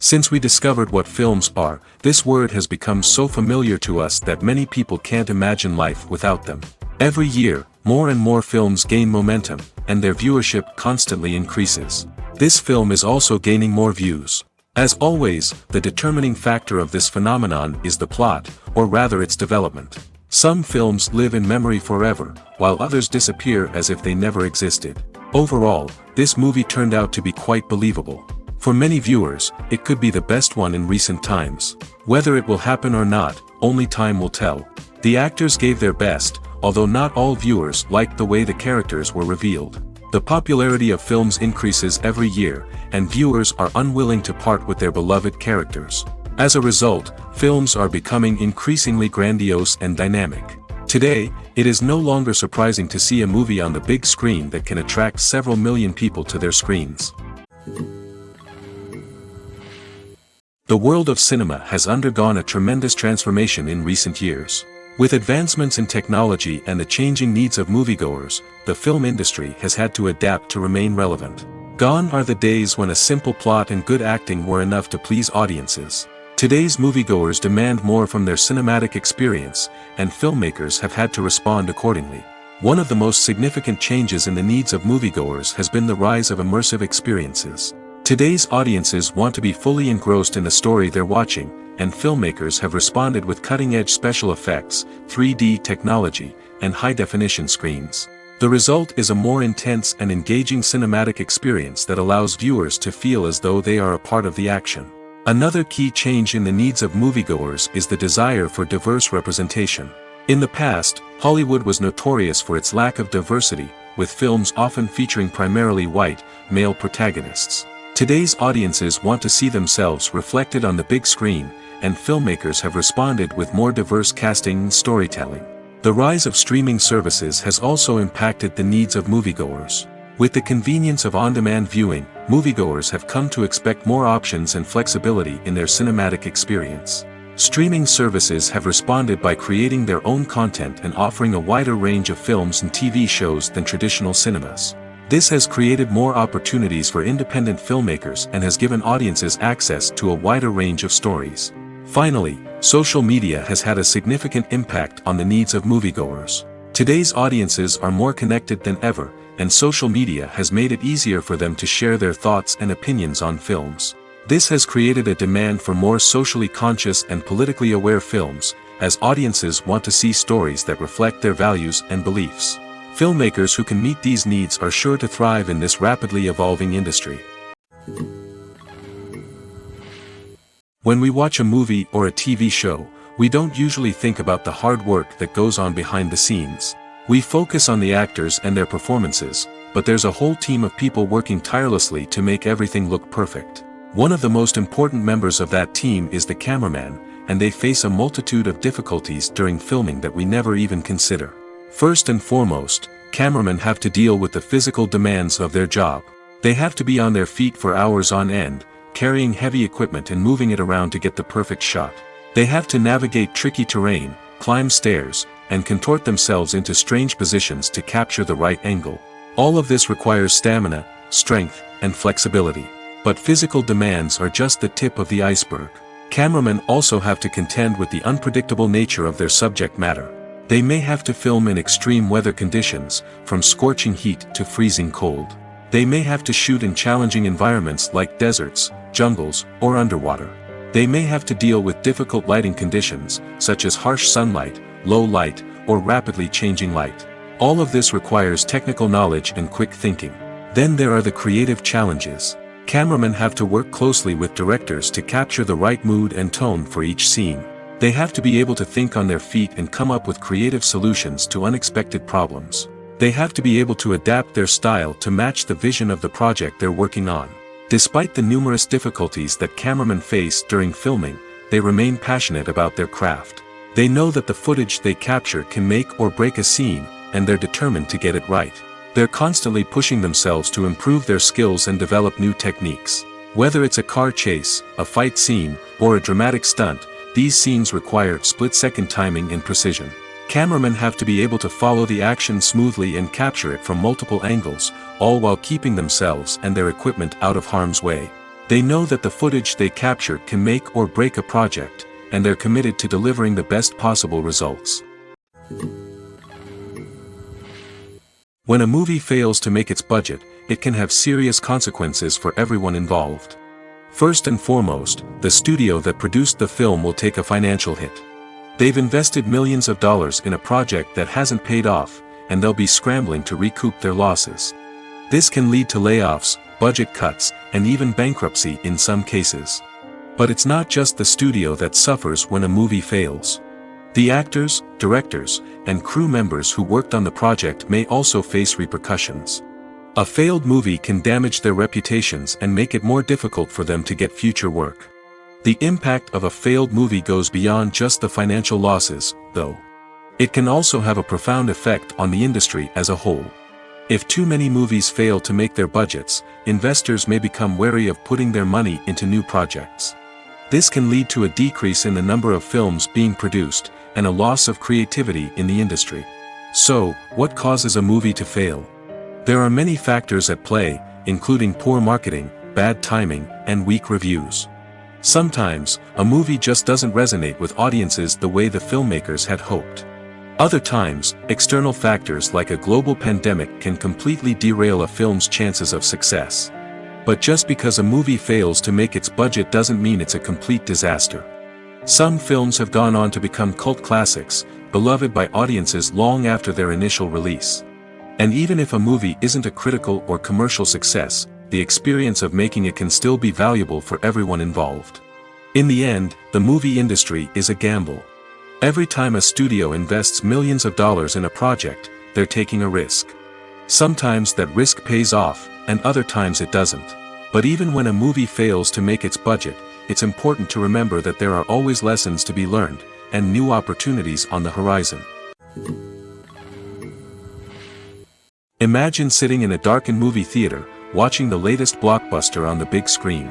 Since we discovered what films are, this word has become so familiar to us that many people can't imagine life without them. Every year, more and more films gain momentum, and their viewership constantly increases. This film is also gaining more views. As always, the determining factor of this phenomenon is the plot, or rather its development. Some films live in memory forever, while others disappear as if they never existed. Overall, this movie turned out to be quite believable. For many viewers, it could be the best one in recent times. Whether it will happen or not, only time will tell. The actors gave their best, although not all viewers liked the way the characters were revealed. The popularity of films increases every year, and viewers are unwilling to part with their beloved characters. As a result, films are becoming increasingly grandiose and dynamic. Today, it is no longer surprising to see a movie on the big screen that can attract several million people to their screens. The world of cinema has undergone a tremendous transformation in recent years. With advancements in technology and the changing needs of moviegoers, the film industry has had to adapt to remain relevant. Gone are the days when a simple plot and good acting were enough to please audiences. Today's moviegoers demand more from their cinematic experience, and filmmakers have had to respond accordingly. One of the most significant changes in the needs of moviegoers has been the rise of immersive experiences. Today's audiences want to be fully engrossed in the story they're watching, and filmmakers have responded with cutting-edge special effects, 3D technology, and high-definition screens. The result is a more intense and engaging cinematic experience that allows viewers to feel as though they are a part of the action. Another key change in the needs of moviegoers is the desire for diverse representation. In the past, Hollywood was notorious for its lack of diversity, with films often featuring primarily white, male protagonists. Today's audiences want to see themselves reflected on the big screen, and filmmakers have responded with more diverse casting and storytelling. The rise of streaming services has also impacted the needs of moviegoers. With the convenience of on-demand viewing, moviegoers have come to expect more options and flexibility in their cinematic experience. Streaming services have responded by creating their own content and offering a wider range of films and TV shows than traditional cinemas. This has created more opportunities for independent filmmakers and has given audiences access to a wider range of stories. Finally, social media has had a significant impact on the needs of moviegoers. Today's audiences are more connected than ever, and social media has made it easier for them to share their thoughts and opinions on films. This has created a demand for more socially conscious and politically aware films, as audiences want to see stories that reflect their values and beliefs. Filmmakers who can meet these needs are sure to thrive in this rapidly evolving industry. When we watch a movie or a TV show, we don't usually think about the hard work that goes on behind the scenes. We focus on the actors and their performances, but there's a whole team of people working tirelessly to make everything look perfect. One of the most important members of that team is the cameraman, and they face a multitude of difficulties during filming that we never even consider. First and foremost, cameramen have to deal with the physical demands of their job. They have to be on their feet for hours on end, carrying heavy equipment and moving it around to get the perfect shot. They have to navigate tricky terrain, climb stairs, and contort themselves into strange positions to capture the right angle. All of this requires stamina, strength, and flexibility. But physical demands are just the tip of the iceberg. Cameramen also have to contend with the unpredictable nature of their subject matter. They may have to film in extreme weather conditions, from scorching heat to freezing cold. They may have to shoot in challenging environments like deserts, jungles, or underwater. They may have to deal with difficult lighting conditions, such as harsh sunlight, low light, or rapidly changing light. All of this requires technical knowledge and quick thinking. Then there are the creative challenges. Cameramen have to work closely with directors to capture the right mood and tone for each scene. They have to be able to think on their feet and come up with creative solutions to unexpected problems. They have to be able to adapt their style to match the vision of the project they're working on. Despite the numerous difficulties that cameramen face during filming, they remain passionate about their craft. They know that the footage they capture can make or break a scene, and they're determined to get it right. They're constantly pushing themselves to improve their skills and develop new techniques. Whether it's a car chase, a fight scene, or a dramatic stunt, these scenes require split-second timing and precision. Cameramen have to be able to follow the action smoothly and capture it from multiple angles, all while keeping themselves and their equipment out of harm's way. They know that the footage they captured can make or break a project, and they're committed to delivering the best possible results. When a movie fails to make its budget, it can have serious consequences for everyone involved. First and foremost, the studio that produced the film will take a financial hit. They've invested millions of dollars in a project that hasn't paid off, and they'll be scrambling to recoup their losses. This can lead to layoffs, budget cuts, and even bankruptcy in some cases. But it's not just the studio that suffers when a movie fails. The actors, directors, and crew members who worked on the project may also face repercussions. A failed movie can damage their reputations and make it more difficult for them to get future work. The impact of a failed movie goes beyond just the financial losses, though. It can also have a profound effect on the industry as a whole. If too many movies fail to make their budgets, investors may become wary of putting their money into new projects. This can lead to a decrease in the number of films being produced, and a loss of creativity in the industry. So, what causes a movie to fail? There are many factors at play, including poor marketing, bad timing, and weak reviews. Sometimes, a movie just doesn't resonate with audiences the way the filmmakers had hoped. Other times, external factors like a global pandemic can completely derail a film's chances of success. But just because a movie fails to make its budget doesn't mean it's a complete disaster. Some films have gone on to become cult classics, beloved by audiences long after their initial release. And even if a movie isn't a critical or commercial success, the experience of making it can still be valuable for everyone involved. In the end, the movie industry is a gamble. Every time a studio invests millions of dollars in a project, they're taking a risk. Sometimes that risk pays off, and other times it doesn't. But even when a movie fails to make its budget, it's important to remember that there are always lessons to be learned, and new opportunities on the horizon. Imagine sitting in a darkened movie theater, watching the latest blockbuster on the big screen.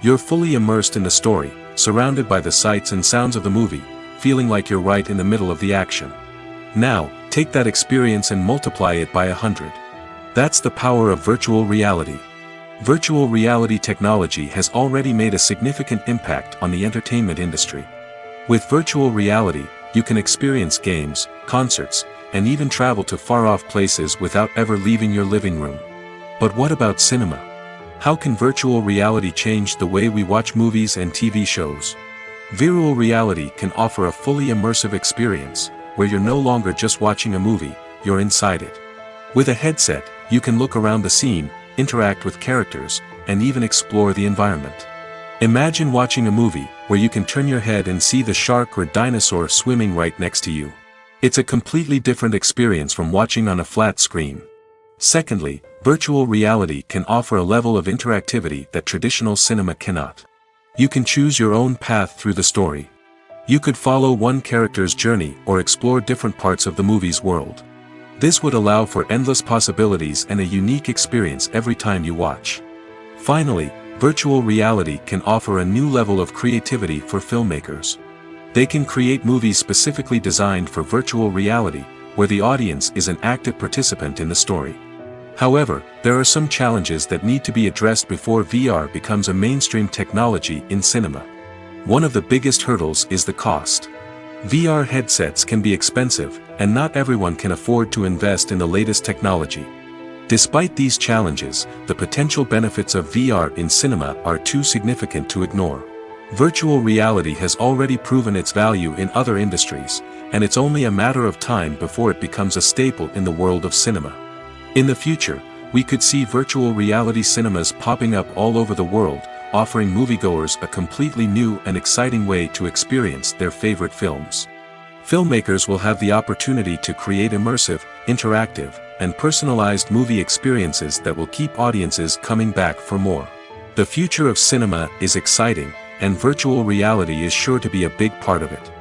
You're fully immersed in the story, surrounded by the sights and sounds of the movie, feeling like you're right in the middle of the action. Now, take that experience and multiply it by 100. That's the power of virtual reality. Virtual reality technology has already made a significant impact on the entertainment industry. With virtual reality, you can experience games, concerts, and even travel to far-off places without ever leaving your living room. But what about cinema? How can virtual reality change the way we watch movies and TV shows? Virtual reality can offer a fully immersive experience, where you're no longer just watching a movie, you're inside it. With a headset, you can look around the scene, interact with characters, and even explore the environment. Imagine watching a movie, where you can turn your head and see the shark or dinosaur swimming right next to you. It's a completely different experience from watching on a flat screen. Secondly, virtual reality can offer a level of interactivity that traditional cinema cannot. You can choose your own path through the story. You could follow one character's journey or explore different parts of the movie's world. This would allow for endless possibilities and a unique experience every time you watch. Finally, virtual reality can offer a new level of creativity for filmmakers. They can create movies specifically designed for virtual reality, where the audience is an active participant in the story. However, there are some challenges that need to be addressed before VR becomes a mainstream technology in cinema. One of the biggest hurdles is the cost. VR headsets can be expensive, and not everyone can afford to invest in the latest technology. Despite these challenges, the potential benefits of VR in cinema are too significant to ignore. Virtual reality has already proven its value in other industries, and it's only a matter of time before it becomes a staple in the world of cinema. In the future, we could see virtual reality cinemas popping up all over the world, offering moviegoers a completely new and exciting way to experience their favorite films. Filmmakers will have the opportunity to create immersive, interactive, and personalized movie experiences that will keep audiences coming back for more. The future of cinema is exciting, and virtual reality is sure to be a big part of it.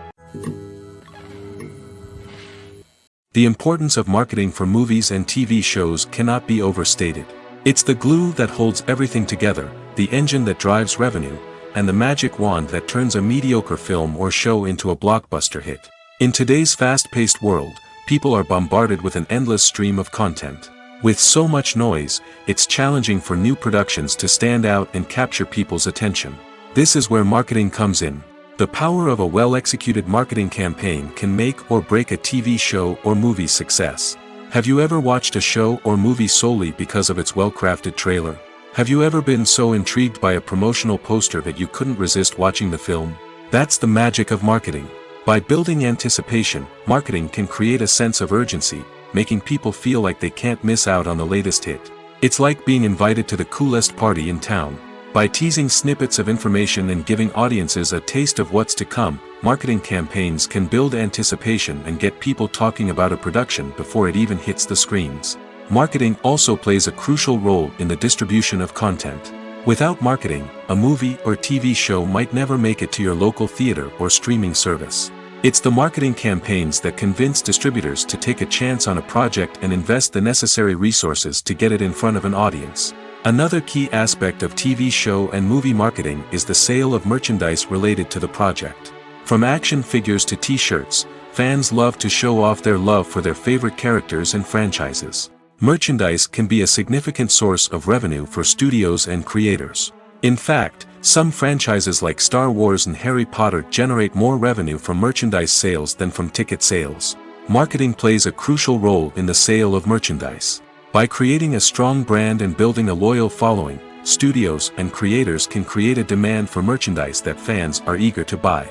The importance of marketing for movies and TV shows cannot be overstated. It's the glue that holds everything together, the engine that drives revenue, and the magic wand that turns a mediocre film or show into a blockbuster hit. In today's fast-paced world, people are bombarded with an endless stream of content. With so much noise, it's challenging for new productions to stand out and capture people's attention. This is where marketing comes in. The power of a well-executed marketing campaign can make or break a TV show or movie's success. Have you ever watched a show or movie solely because of its well-crafted trailer? Have you ever been so intrigued by a promotional poster that you couldn't resist watching the film? That's the magic of marketing. By building anticipation, marketing can create a sense of urgency, making people feel like they can't miss out on the latest hit. It's like being invited to the coolest party in town. By teasing snippets of information and giving audiences a taste of what's to come, marketing campaigns can build anticipation and get people talking about a production before it even hits the screens. Marketing also plays a crucial role in the distribution of content. Without marketing, a movie or TV show might never make it to your local theater or streaming service. It's the marketing campaigns that convince distributors to take a chance on a project and invest the necessary resources to get it in front of an audience. Another key aspect of TV show and movie marketing is the sale of merchandise related to the project. From action figures to t-shirts, fans love to show off their love for their favorite characters and franchises. Merchandise can be a significant source of revenue for studios and creators. In fact, some franchises like Star Wars and Harry Potter generate more revenue from merchandise sales than from ticket sales. Marketing plays a crucial role in the sale of merchandise. By creating a strong brand and building a loyal following, studios and creators can create a demand for merchandise that fans are eager to buy.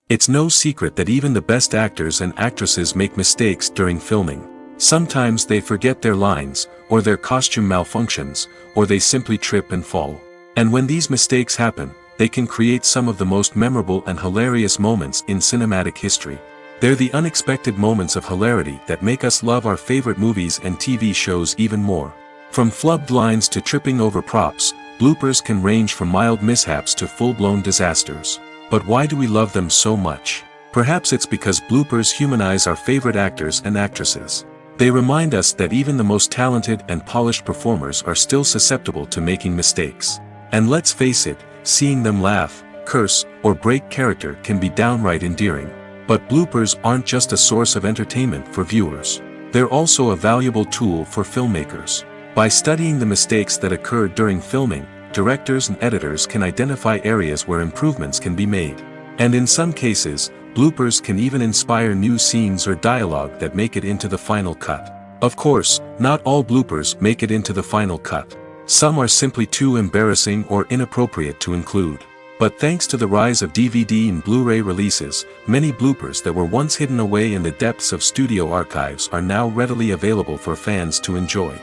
It's no secret that even the best actors and actresses make mistakes during filming. Sometimes they forget their lines, or their costume malfunctions, or they simply trip and fall. And when these mistakes happen, they can create some of the most memorable and hilarious moments in cinematic history. They're the unexpected moments of hilarity that make us love our favorite movies and TV shows even more. From flubbed lines to tripping over props, bloopers can range from mild mishaps to full-blown disasters. But why do we love them so much? Perhaps it's because bloopers humanize our favorite actors and actresses. They remind us that even the most talented and polished performers are still susceptible to making mistakes. And let's face it, seeing them laugh, curse, or break character can be downright endearing. But bloopers aren't just a source of entertainment for viewers. They're also a valuable tool for filmmakers. By studying the mistakes that occur during filming, directors and editors can identify areas where improvements can be made. And in some cases, bloopers can even inspire new scenes or dialogue that make it into the final cut. Of course, not all bloopers make it into the final cut. Some are simply too embarrassing or inappropriate to include. But thanks to the rise of DVD and Blu-ray releases, many bloopers that were once hidden away in the depths of studio archives are now readily available for fans to enjoy.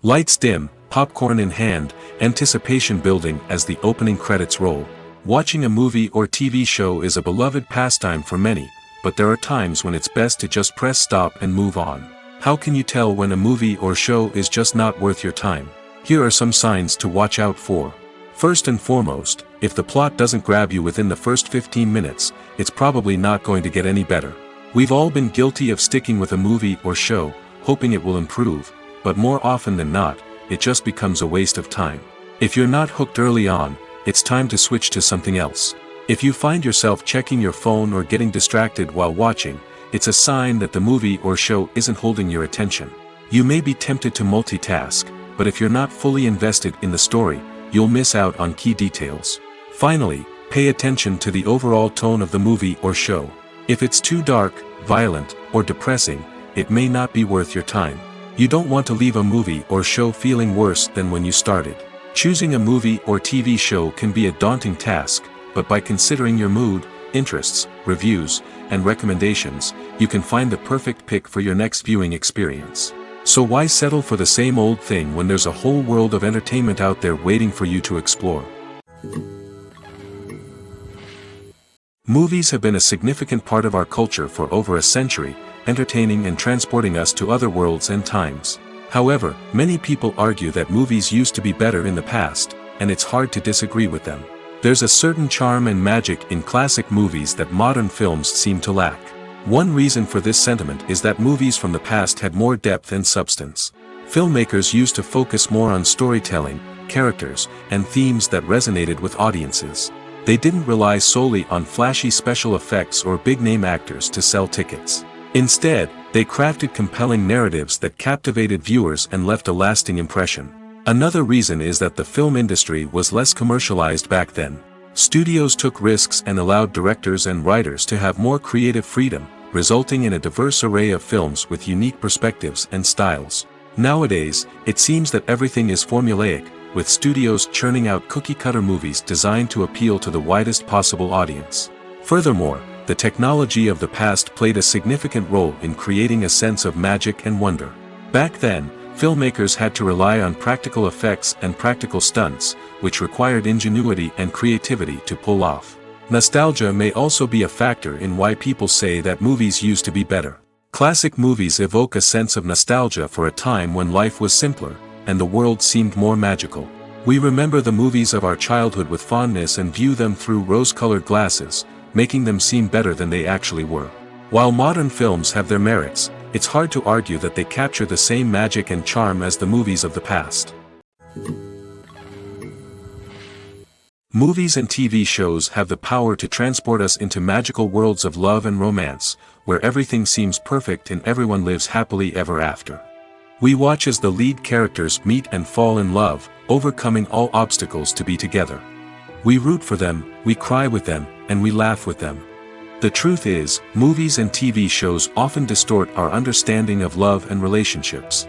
Lights dim, popcorn in hand, anticipation building as the opening credits roll. Watching a movie or TV show is a beloved pastime for many, but there are times when it's best to just press stop and move on. How can you tell when a movie or show is just not worth your time? Here are some signs to watch out for. First and foremost, if the plot doesn't grab you within the first 15 minutes, it's probably not going to get any better. We've all been guilty of sticking with a movie or show, hoping it will improve, but more often than not, it just becomes a waste of time. If you're not hooked early on, it's time to switch to something else. If you find yourself checking your phone or getting distracted while watching, it's a sign that the movie or show isn't holding your attention. You may be tempted to multitask, but if you're not fully invested in the story, you'll miss out on key details. Finally, pay attention to the overall tone of the movie or show. If it's too dark, violent, or depressing, it may not be worth your time. You don't want to leave a movie or show feeling worse than when you started. Choosing a movie or TV show can be a daunting task, but by considering your mood, interests, reviews, and recommendations, you can find the perfect pick for your next viewing experience. So why settle for the same old thing when there's a whole world of entertainment out there waiting for you to explore? Movies have been a significant part of our culture for over a century, entertaining and transporting us to other worlds and times. However, many people argue that movies used to be better in the past, and it's hard to disagree with them. There's a certain charm and magic in classic movies that modern films seem to lack. One reason for this sentiment is that movies from the past had more depth and substance. Filmmakers used to focus more on storytelling, characters, and themes that resonated with audiences. They didn't rely solely on flashy special effects or big-name actors to sell tickets. Instead, they crafted compelling narratives that captivated viewers and left a lasting impression. Another reason is that the film industry was less commercialized back then. Studios took risks and allowed directors and writers to have more creative freedom, resulting in a diverse array of films with unique perspectives and styles. Nowadays, it seems that everything is formulaic, with studios churning out cookie-cutter movies designed to appeal to the widest possible audience. Furthermore, the technology of the past played a significant role in creating a sense of magic and wonder. Back then, filmmakers had to rely on practical effects and practical stunts, which required ingenuity and creativity to pull off. Nostalgia may also be a factor in why people say that movies used to be better. Classic movies evoke a sense of nostalgia for a time when life was simpler, and the world seemed more magical. We remember the movies of our childhood with fondness and view them through rose-colored glasses, making them seem better than they actually were. While modern films have their merits, it's hard to argue that they capture the same magic and charm as the movies of the past. Movies and TV shows have the power to transport us into magical worlds of love and romance, where everything seems perfect and everyone lives happily ever after. We watch as the lead characters meet and fall in love, overcoming all obstacles to be together. We root for them, we cry with them, and we laugh with them. The truth is, movies and TV shows often distort our understanding of love and relationships.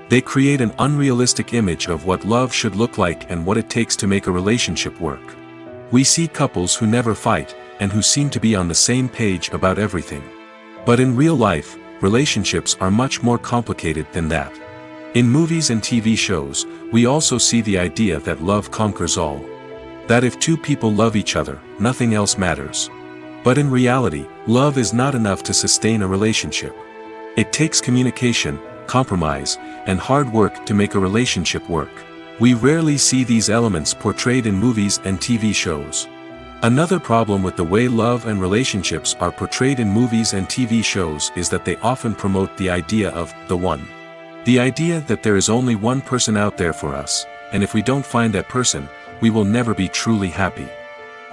They create an unrealistic image of what love should look like and what it takes to make a relationship work. We see couples who never fight, and who seem to be on the same page about everything. But in real life, relationships are much more complicated than that. In movies and TV shows, we also see the idea that love conquers all. That if two people love each other, nothing else matters. But in reality, love is not enough to sustain a relationship. It takes communication, compromise, and hard work to make a relationship work. We rarely see these elements portrayed in movies and TV shows. Another problem with the way love and relationships are portrayed in movies and TV shows is that they often promote the idea of the one. The idea that there is only one person out there for us, and if we don't find that person, we will never be truly happy.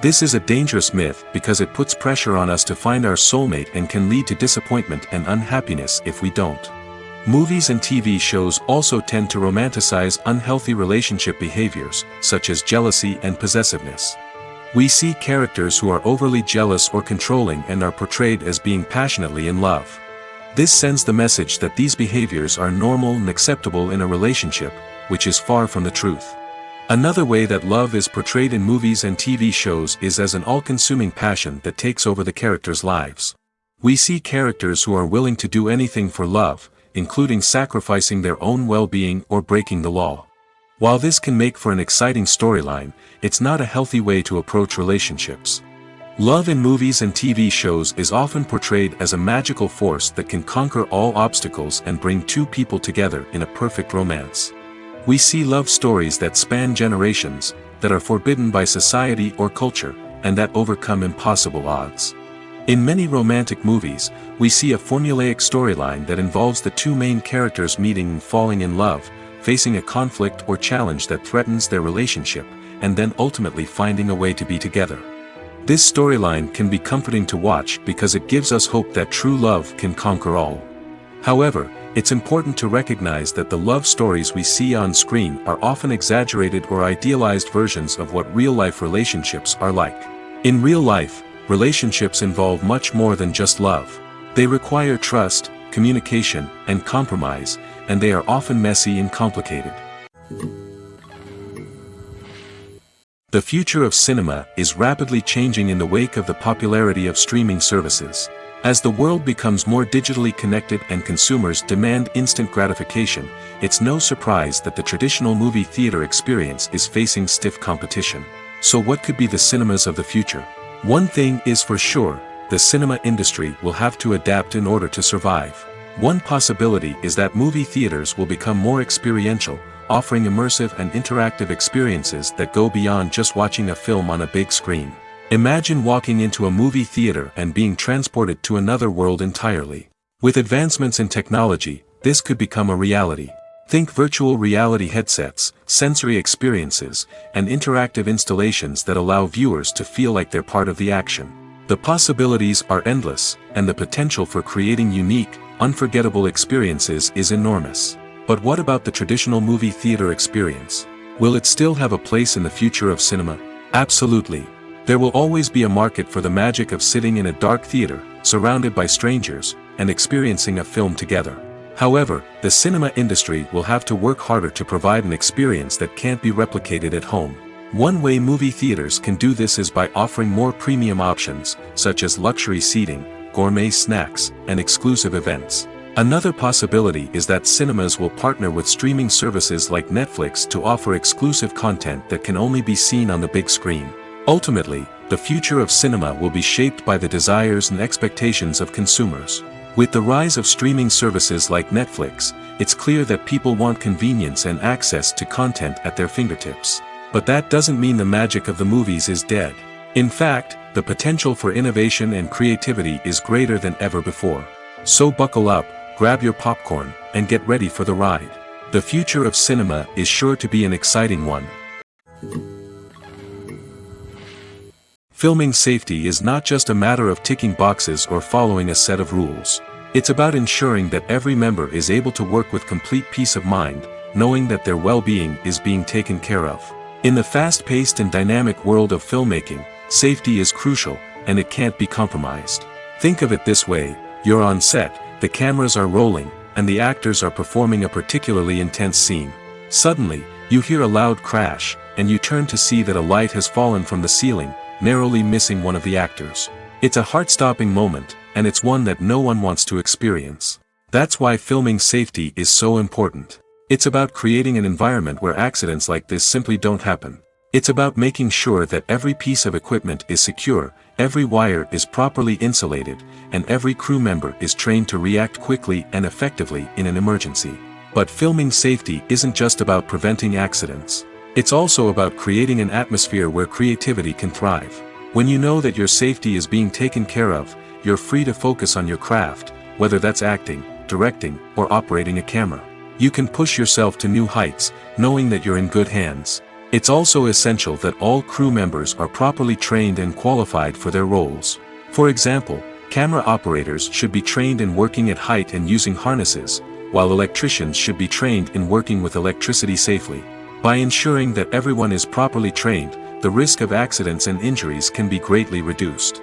This is a dangerous myth because it puts pressure on us to find our soulmate and can lead to disappointment and unhappiness if we don't. Movies and TV shows also tend to romanticize unhealthy relationship behaviors, such as jealousy and possessiveness. We see characters who are overly jealous or controlling and are portrayed as being passionately in love. This sends the message that these behaviors are normal and acceptable in a relationship, which is far from the truth. Another way that love is portrayed in movies and TV shows is as an all-consuming passion that takes over the characters' lives. We see characters who are willing to do anything for love, including sacrificing their own well-being or breaking the law. While this can make for an exciting storyline, it's not a healthy way to approach relationships. Love in movies and TV shows is often portrayed as a magical force that can conquer all obstacles and bring two people together in a perfect romance. We see love stories that span generations, that are forbidden by society or culture, and that overcome impossible odds. In many romantic movies, we see a formulaic storyline that involves the two main characters meeting and falling in love, facing a conflict or challenge that threatens their relationship, and then ultimately finding a way to be together. This storyline can be comforting to watch because it gives us hope that true love can conquer all. However, it's important to recognize that the love stories we see on screen are often exaggerated or idealized versions of what real-life relationships are like. In real life, relationships involve much more than just love. They require trust, communication, and compromise, and they are often messy and complicated. The future of cinema is rapidly changing in the wake of the popularity of streaming services. As the world becomes more digitally connected and consumers demand instant gratification, it's no surprise that the traditional movie theater experience is facing stiff competition. So what could be the cinemas of the future? One thing is for sure, the cinema industry will have to adapt in order to survive. One possibility is that movie theaters will become more experiential, offering immersive and interactive experiences that go beyond just watching a film on a big screen. Imagine walking into a movie theater and being transported to another world entirely. With advancements in technology, this could become a reality. Think virtual reality headsets, sensory experiences, and interactive installations that allow viewers to feel like they're part of the action. The possibilities are endless, and the potential for creating unique, unforgettable experiences is enormous. But what about the traditional movie theater experience? Will it still have a place in the future of cinema? Absolutely. There will always be a market for the magic of sitting in a dark theater, surrounded by strangers, and experiencing a film together. However, the cinema industry will have to work harder to provide an experience that can't be replicated at home. One way movie theaters can do this is by offering more premium options, such as luxury seating, gourmet snacks, and exclusive events. Another possibility is that cinemas will partner with streaming services like Netflix to offer exclusive content that can only be seen on the big screen. Ultimately, the future of cinema will be shaped by the desires and expectations of consumers. With the rise of streaming services like Netflix, it's clear that people want convenience and access to content at their fingertips. But that doesn't mean the magic of the movies is dead. In fact, the potential for innovation and creativity is greater than ever before. So buckle up, grab your popcorn, and get ready for the ride. The future of cinema is sure to be an exciting one. Filming safety is not just a matter of ticking boxes or following a set of rules. It's about ensuring that every member is able to work with complete peace of mind, knowing that their well-being is being taken care of. In the fast-paced and dynamic world of filmmaking, safety is crucial, and it can't be compromised. Think of it this way: you're on set, the cameras are rolling, and the actors are performing a particularly intense scene. Suddenly, you hear a loud crash, and you turn to see that a light has fallen from the ceiling, narrowly missing one of the actors. It's a heart-stopping moment, and it's one that no one wants to experience. That's why filming safety is so important. It's about creating an environment where accidents like this simply don't happen. It's about making sure that every piece of equipment is secure, every wire is properly insulated, and every crew member is trained to react quickly and effectively in an emergency. But filming safety isn't just about preventing accidents. It's also about creating an atmosphere where creativity can thrive. When you know that your safety is being taken care of, you're free to focus on your craft, whether that's acting, directing, or operating a camera. You can push yourself to new heights, knowing that you're in good hands. It's also essential that all crew members are properly trained and qualified for their roles. For example, camera operators should be trained in working at height and using harnesses, while electricians should be trained in working with electricity safely. By ensuring that everyone is properly trained, the risk of accidents and injuries can be greatly reduced.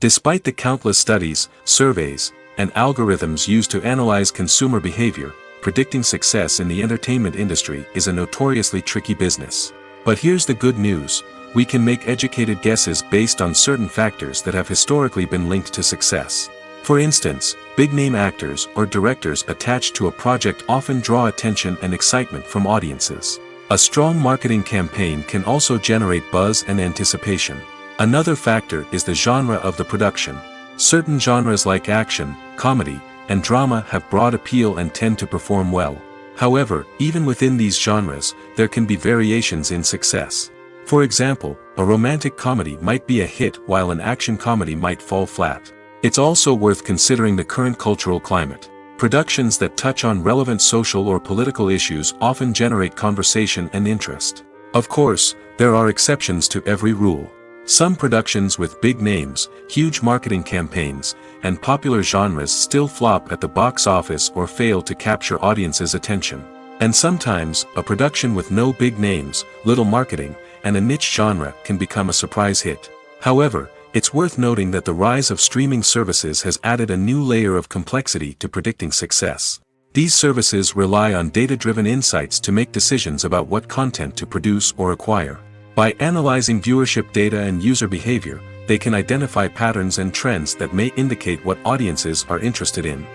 Despite the countless studies, surveys, and algorithms used to analyze consumer behavior, predicting success in the entertainment industry is a notoriously tricky business. But here's the good news: we can make educated guesses based on certain factors that have historically been linked to success. For instance, big-name actors or directors attached to a project often draw attention and excitement from audiences. A strong marketing campaign can also generate buzz and anticipation. Another factor is the genre of the production. Certain genres like action, comedy, and drama have broad appeal and tend to perform well. However, even within these genres, there can be variations in success. For example, a romantic comedy might be a hit while an action comedy might fall flat. It's also worth considering the current cultural climate. Productions that touch on relevant social or political issues often generate conversation and interest. Of course, there are exceptions to every rule. Some productions with big names, huge marketing campaigns, and popular genres still flop at the box office or fail to capture audiences' attention. And sometimes, a production with no big names, little marketing, and a niche genre can become a surprise hit. However, it's worth noting that the rise of streaming services has added a new layer of complexity to predicting success. These services rely on data-driven insights to make decisions about what content to produce or acquire. By analyzing viewership data and user behavior, they can identify patterns and trends that may indicate what audiences are interested in.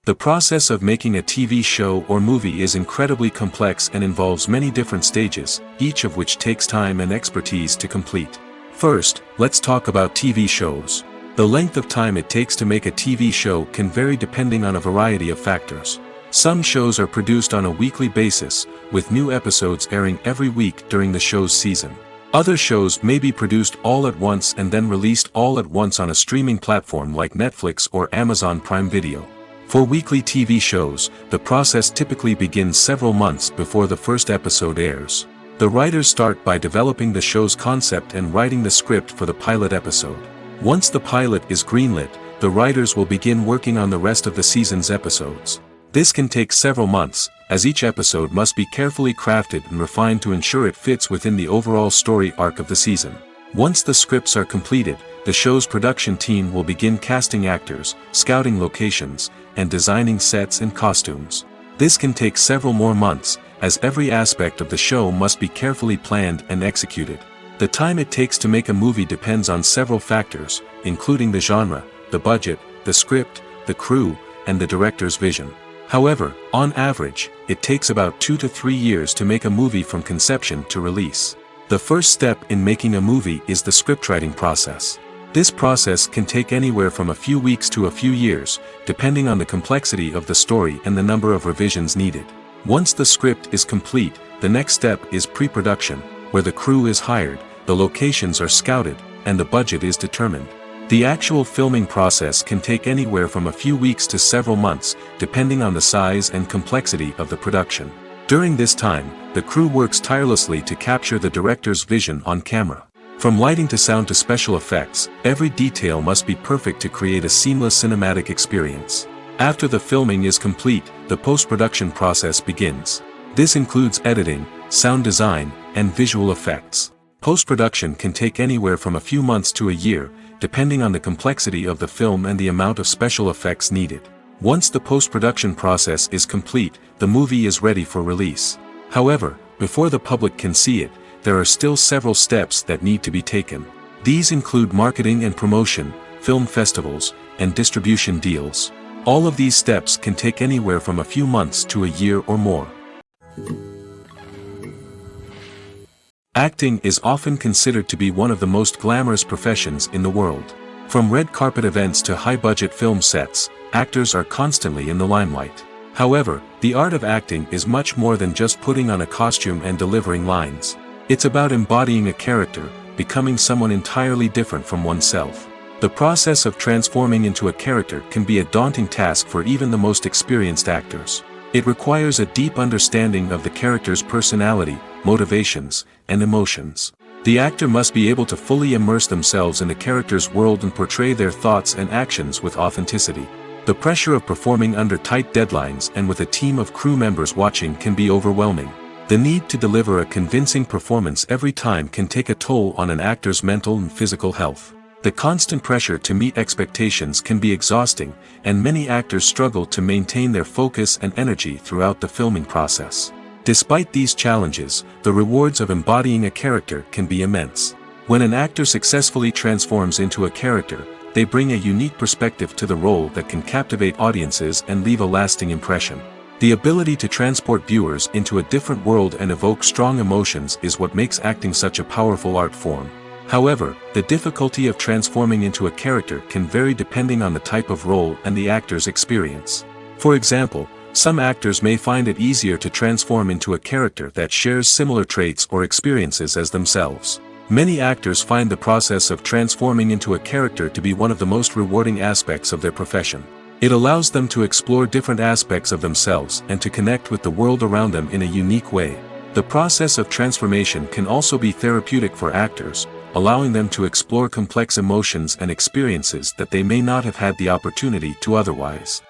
The process of making a TV show or movie is incredibly complex and involves many different stages, each of which takes time and expertise to complete. First, let's talk about TV shows. The length of time it takes to make a TV show can vary depending on a variety of factors. Some shows are produced on a weekly basis, with new episodes airing every week during the show's season. Other shows may be produced all at once and then released all at once on a streaming platform like Netflix or Amazon Prime Video. For weekly TV shows, the process typically begins several months before the first episode airs. The writers start by developing the show's concept and writing the script for the pilot episode. Once the pilot is greenlit, the writers will begin working on the rest of the season's episodes. This can take several months, as each episode must be carefully crafted and refined to ensure it fits within the overall story arc of the season. Once the scripts are completed, the show's production team will begin casting actors, scouting locations, and designing sets and costumes. This can take several more months, as every aspect of the show must be carefully planned and executed. The time it takes to make a movie depends on several factors, including the genre, the budget, the script, the crew, and the director's vision. However, on average, it takes about 2 to 3 years to make a movie from conception to release. The first step in making a movie is the scriptwriting process. This process can take anywhere from a few weeks to a few years, depending on the complexity of the story and the number of revisions needed. Once the script is complete, the next step is pre-production, where the crew is hired, the locations are scouted, and the budget is determined. The actual filming process can take anywhere from a few weeks to several months, depending on the size and complexity of the production. During this time, the crew works tirelessly to capture the director's vision on camera. From lighting to sound to special effects, every detail must be perfect to create a seamless cinematic experience. After the filming is complete, the post-production process begins. This includes editing, sound design, and visual effects. Post-production can take anywhere from a few months to a year, depending on the complexity of the film and the amount of special effects needed. Once the post-production process is complete, the movie is ready for release. However, before the public can see it, there are still several steps that need to be taken. These include marketing and promotion, film festivals, and distribution deals. All of these steps can take anywhere from a few months to a year or more. Acting is often considered to be one of the most glamorous professions in the world. From red carpet events to high-budget film sets, actors are constantly in the limelight. However, the art of acting is much more than just putting on a costume and delivering lines. It's about embodying a character, becoming someone entirely different from oneself. The process of transforming into a character can be a daunting task for even the most experienced actors. It requires a deep understanding of the character's personality, motivations, and emotions. The actor must be able to fully immerse themselves in the character's world and portray their thoughts and actions with authenticity. The pressure of performing under tight deadlines and with a team of crew members watching can be overwhelming. The need to deliver a convincing performance every time can take a toll on an actor's mental and physical health. The constant pressure to meet expectations can be exhausting, and many actors struggle to maintain their focus and energy throughout the filming process. Despite these challenges, the rewards of embodying a character can be immense. When an actor successfully transforms into a character, they bring a unique perspective to the role that can captivate audiences and leave a lasting impression. The ability to transport viewers into a different world and evoke strong emotions is what makes acting such a powerful art form. However, the difficulty of transforming into a character can vary depending on the type of role and the actor's experience. For example, some actors may find it easier to transform into a character that shares similar traits or experiences as themselves. Many actors find the process of transforming into a character to be one of the most rewarding aspects of their profession. It allows them to explore different aspects of themselves and to connect with the world around them in a unique way. The process of transformation can also be therapeutic for actors, allowing them to explore complex emotions and experiences that they may not have had the opportunity to otherwise.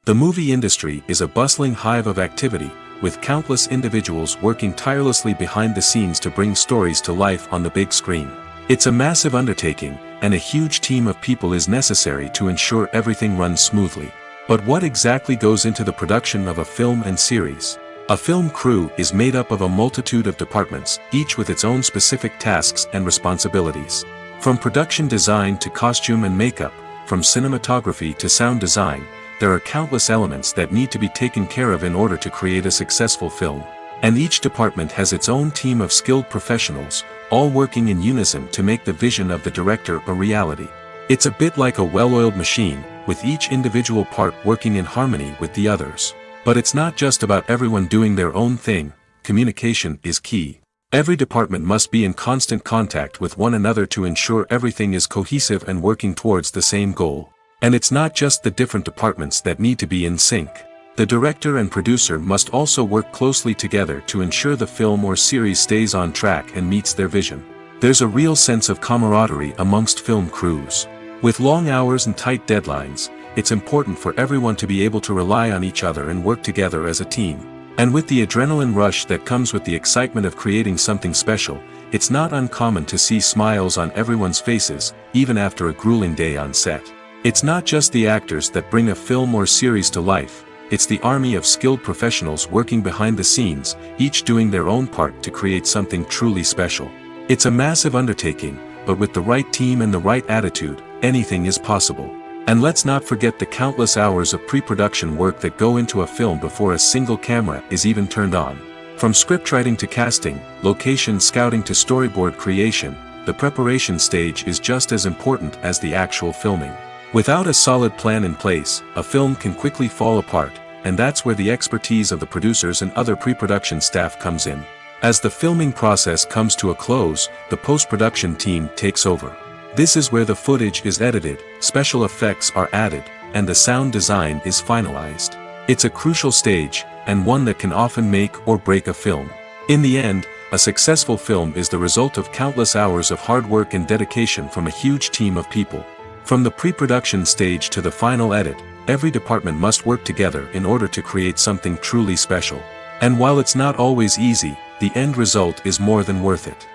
The movie industry is a bustling hive of activity, with countless individuals working tirelessly behind the scenes to bring stories to life on the big screen. It's a massive undertaking, and a huge team of people is necessary to ensure everything runs smoothly. But what exactly goes into the production of a film and series? A film crew is made up of a multitude of departments, each with its own specific tasks and responsibilities. From production design to costume and makeup, from cinematography to sound design, there are countless elements that need to be taken care of in order to create a successful film. And each department has its own team of skilled professionals, all working in unison to make the vision of the director a reality. It's a bit like a well-oiled machine, with each individual part working in harmony with the others. But it's not just about everyone doing their own thing. communication is key. Every department must be in constant contact with one another to ensure everything is cohesive and working towards the same goal. And it's not just the different departments that need to be in sync. The director and producer must also work closely together to ensure the film or series stays on track and meets their vision. There's a real sense of camaraderie amongst film crews. With long hours and tight deadlines, it's important for everyone to be able to rely on each other and work together as a team. And with the adrenaline rush that comes with the excitement of creating something special, it's not uncommon to see smiles on everyone's faces, even after a grueling day on set. It's not just the actors that bring a film or series to life, it's the army of skilled professionals working behind the scenes, each doing their own part to create something truly special. It's a massive undertaking, but with the right team and the right attitude, anything is possible. And let's not forget the countless hours of pre-production work that go into a film before a single camera is even turned on. From scriptwriting to casting, location scouting to storyboard creation, the preparation stage is just as important as the actual filming. Without a solid plan in place, a film can quickly fall apart, and that's where the expertise of the producers and other pre-production staff comes in. As the filming process comes to a close, the post-production team takes over. This is where the footage is edited, special effects are added, and the sound design is finalized. It's a crucial stage, and one that can often make or break a film. In the end, a successful film is the result of countless hours of hard work and dedication from a huge team of people. From the pre-production stage to the final edit, every department must work together in order to create something truly special. And while it's not always easy, the end result is more than worth it.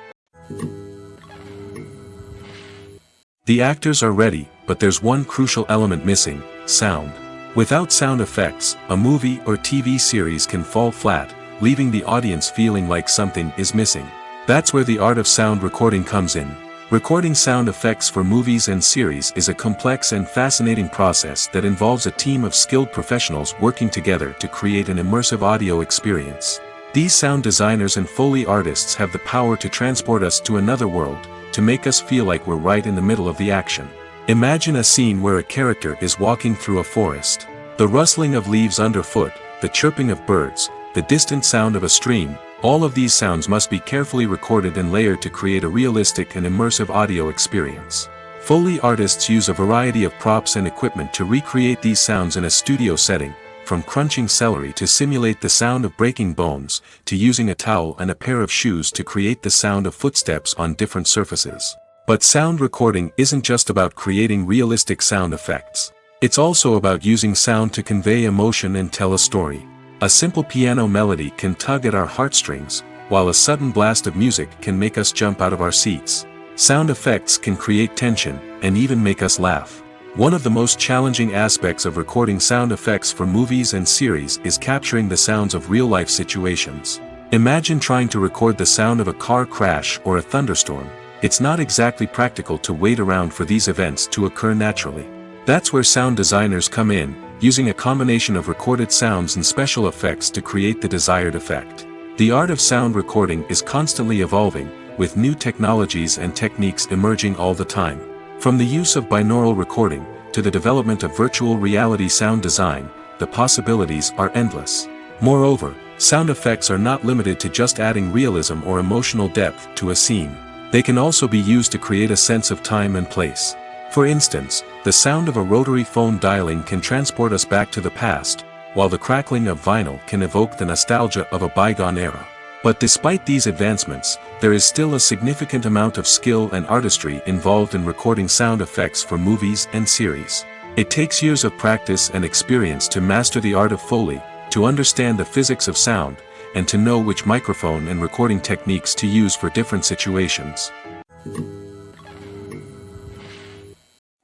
The actors are ready, but there's one crucial element missing: sound. Without sound effects, a movie or TV series can fall flat, leaving the audience feeling like something is missing. That's where the art of sound recording comes in. Recording sound effects for movies and series is a complex and fascinating process that involves a team of skilled professionals working together to create an immersive audio experience. These sound designers and Foley artists have the power to transport us to another world, to make us feel like we're right in the middle of the action. Imagine a scene where a character is walking through a forest. The rustling of leaves underfoot, the chirping of birds, the distant sound of a stream, all of these sounds must be carefully recorded and layered to create a realistic and immersive audio experience. Foley artists use a variety of props and equipment to recreate these sounds in a studio setting, from crunching celery to simulate the sound of breaking bones, to using a towel and a pair of shoes to create the sound of footsteps on different surfaces. But sound recording isn't just about creating realistic sound effects. It's also about using sound to convey emotion and tell a story. A simple piano melody can tug at our heartstrings, while a sudden blast of music can make us jump out of our seats. Sound effects can create tension, and even make us laugh. One of the most challenging aspects of recording sound effects for movies and series is capturing the sounds of real-life situations. Imagine trying to record the sound of a car crash or a thunderstorm. It's not exactly practical to wait around for these events to occur naturally. That's where sound designers come in, using a combination of recorded sounds and special effects to create the desired effect. The art of sound recording is constantly evolving, with new technologies and techniques emerging all the time. From the use of binaural recording, to the development of virtual reality sound design, the possibilities are endless. Moreover, sound effects are not limited to just adding realism or emotional depth to a scene. They can also be used to create a sense of time and place. For instance, the sound of a rotary phone dialing can transport us back to the past, while the crackling of vinyl can evoke the nostalgia of a bygone era. But despite these advancements, there is still a significant amount of skill and artistry involved in recording sound effects for movies and series. It takes years of practice and experience to master the art of Foley, to understand the physics of sound, and to know which microphone and recording techniques to use for different situations.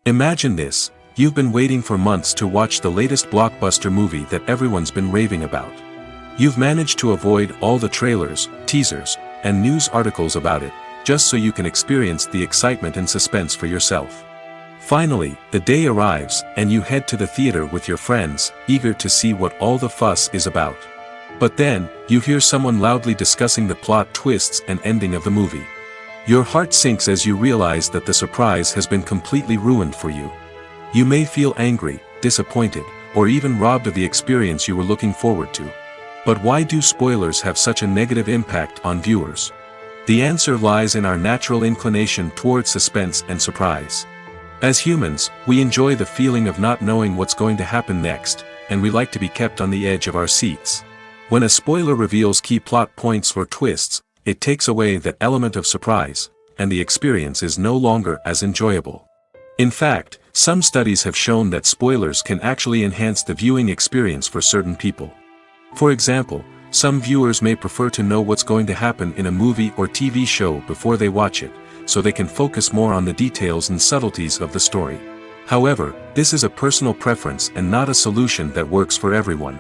Imagine this: you've been waiting for months to watch the latest blockbuster movie that everyone's been raving about. You've managed to avoid all the trailers, teasers, and news articles about it, just so you can experience the excitement and suspense for yourself. Finally, the day arrives, and you head to the theater with your friends, eager to see what all the fuss is about. But then, you hear someone loudly discussing the plot twists and ending of the movie. Your heart sinks as you realize that the surprise has been completely ruined for you. You may feel angry, disappointed, or even robbed of the experience you were looking forward to. But why do spoilers have such a negative impact on viewers? The answer lies in our natural inclination toward suspense and surprise. As humans, we enjoy the feeling of not knowing what's going to happen next, and we like to be kept on the edge of our seats. When a spoiler reveals key plot points or twists, it takes away that element of surprise, and the experience is no longer as enjoyable. In fact, some studies have shown that spoilers can actually enhance the viewing experience for certain people. For example, some viewers may prefer to know what's going to happen in a movie or TV show before they watch it, so they can focus more on the details and subtleties of the story. However, this is a personal preference and not a solution that works for everyone.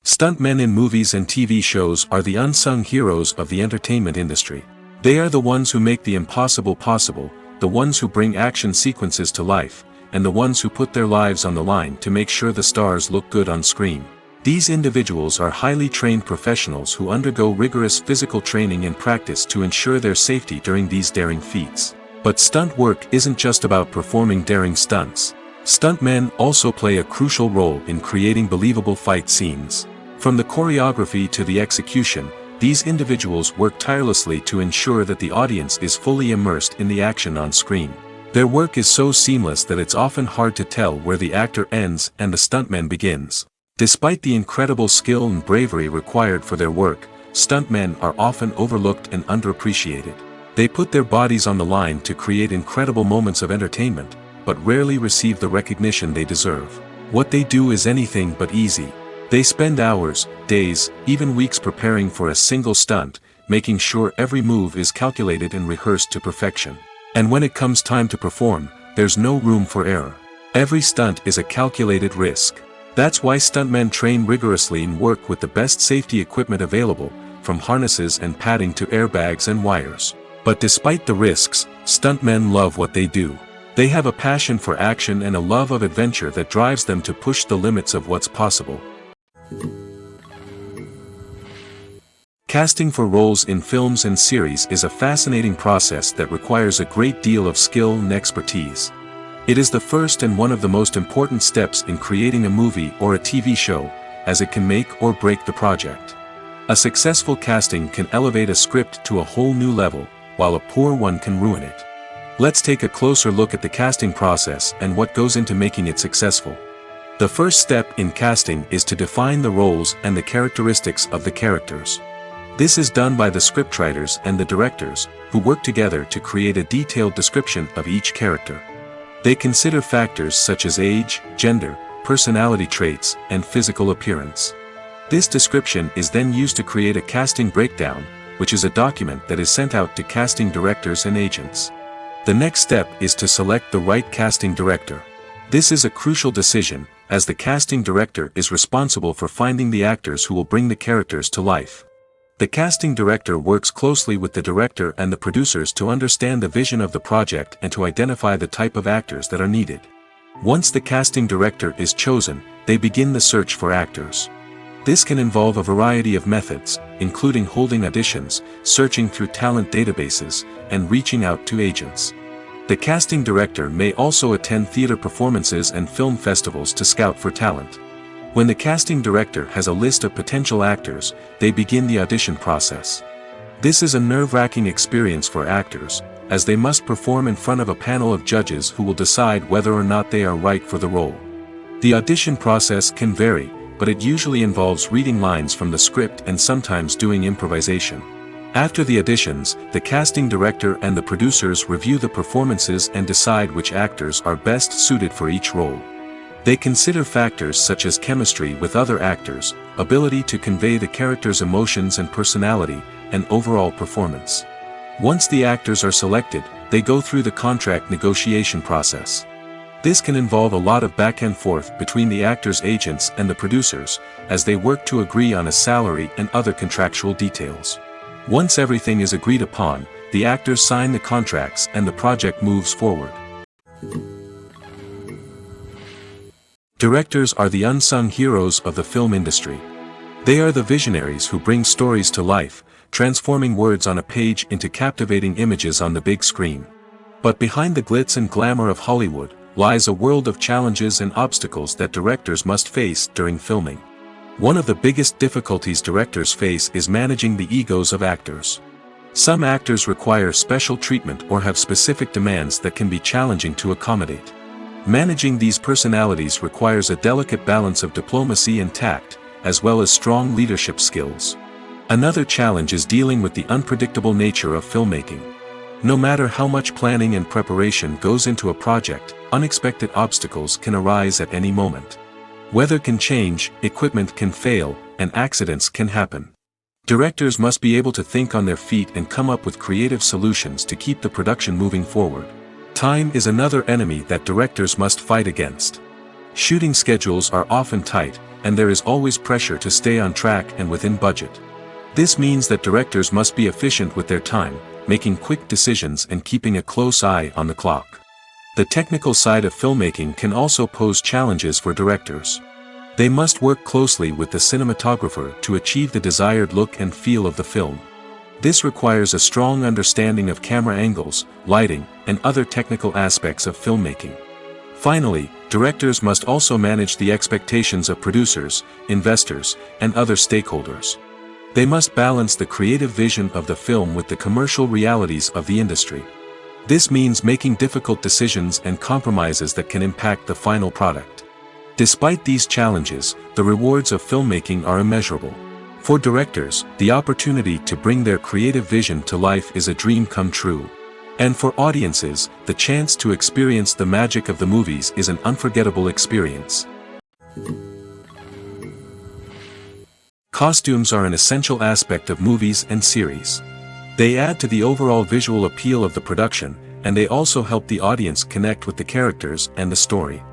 Stuntmen in movies and TV shows are the unsung heroes of the entertainment industry. They are the ones who make the impossible possible, the ones who bring action sequences to life, and the ones who put their lives on the line to make sure the stars look good on screen. These individuals are highly trained professionals who undergo rigorous physical training and practice to ensure their safety during these daring feats. But stunt work isn't just about performing daring stunts. Stuntmen also play a crucial role in creating believable fight scenes. From the choreography to the execution, these individuals work tirelessly to ensure that the audience is fully immersed in the action on screen. Their work is so seamless that it's often hard to tell where the actor ends and the stuntman begins. Despite the incredible skill and bravery required for their work, stuntmen are often overlooked and underappreciated. They put their bodies on the line to create incredible moments of entertainment, but rarely receive the recognition they deserve. What they do is anything but easy. They spend hours, days, even weeks preparing for a single stunt, making sure every move is calculated and rehearsed to perfection. And when it comes time to perform, there's no room for error. Every stunt is a calculated risk. That's why stuntmen train rigorously and work with the best safety equipment available, from harnesses and padding to airbags and wires. But despite the risks, stuntmen love what they do. They have a passion for action and a love of adventure that drives them to push the limits of what's possible. Casting for roles in films and series is a fascinating process that requires a great deal of skill and expertise. It is the first and one of the most important steps in creating a movie or a TV show, as it can make or break the project. A successful casting can elevate a script to a whole new level, while a poor one can ruin it. Let's take a closer look at the casting process and what goes into making it successful. The first step in casting is to define the roles and the characteristics of the characters. This is done by the scriptwriters and the directors, who work together to create a detailed description of each character. They consider factors such as age, gender, personality traits, and physical appearance. This description is then used to create a casting breakdown, which is a document that is sent out to casting directors and agents. The next step is to select the right casting director. This is a crucial decision, as the casting director is responsible for finding the actors who will bring the characters to life. The casting director works closely with the director and the producers to understand the vision of the project and to identify the type of actors that are needed. Once the casting director is chosen, they begin the search for actors. This can involve a variety of methods, including holding auditions, searching through talent databases, and reaching out to agents. The casting director may also attend theater performances and film festivals to scout for talent. When the casting director has a list of potential actors, they begin the audition process. This is a nerve-wracking experience for actors, as they must perform in front of a panel of judges who will decide whether or not they are right for the role. The audition process can vary, but it usually involves reading lines from the script and sometimes doing improvisation. After the auditions, the casting director and the producers review the performances and decide which actors are best suited for each role. They consider factors such as chemistry with other actors, ability to convey the character's emotions and personality, and overall performance. Once the actors are selected, they go through the contract negotiation process. This can involve a lot of back and forth between the actors' agents and the producers, as they work to agree on a salary and other contractual details. Once everything is agreed upon, the actors sign the contracts and the project moves forward. Directors are the unsung heroes of the film industry. They are the visionaries who bring stories to life, transforming words on a page into captivating images on the big screen. But behind the glitz and glamour of Hollywood, lies a world of challenges and obstacles that directors must face during filming. One of the biggest difficulties directors face is managing the egos of actors. Some actors require special treatment or have specific demands that can be challenging to accommodate. Managing these personalities requires a delicate balance of diplomacy and tact, as well as strong leadership skills. Another challenge is dealing with the unpredictable nature of filmmaking. No matter how much planning and preparation goes into a project, unexpected obstacles can arise at any moment. Weather can change, equipment can fail, and accidents can happen. Directors must be able to think on their feet and come up with creative solutions to keep the production moving forward. Time is another enemy that directors must fight against. Shooting schedules are often tight, and there is always pressure to stay on track and within budget. This means that directors must be efficient with their time, making quick decisions and keeping a close eye on the clock. The technical side of filmmaking can also pose challenges for directors. They must work closely with the cinematographer to achieve the desired look and feel of the film. This requires a strong understanding of camera angles, lighting, and other technical aspects of filmmaking. Finally, directors must also manage the expectations of producers, investors, and other stakeholders. They must balance the creative vision of the film with the commercial realities of the industry. This means making difficult decisions and compromises that can impact the final product. Despite these challenges, the rewards of filmmaking are immeasurable. For directors, the opportunity to bring their creative vision to life is a dream come true. And for audiences, the chance to experience the magic of the movies is an unforgettable experience. Costumes are an essential aspect of movies and series. They add to the overall visual appeal of the production, and they also help the audience connect with the characters and the story.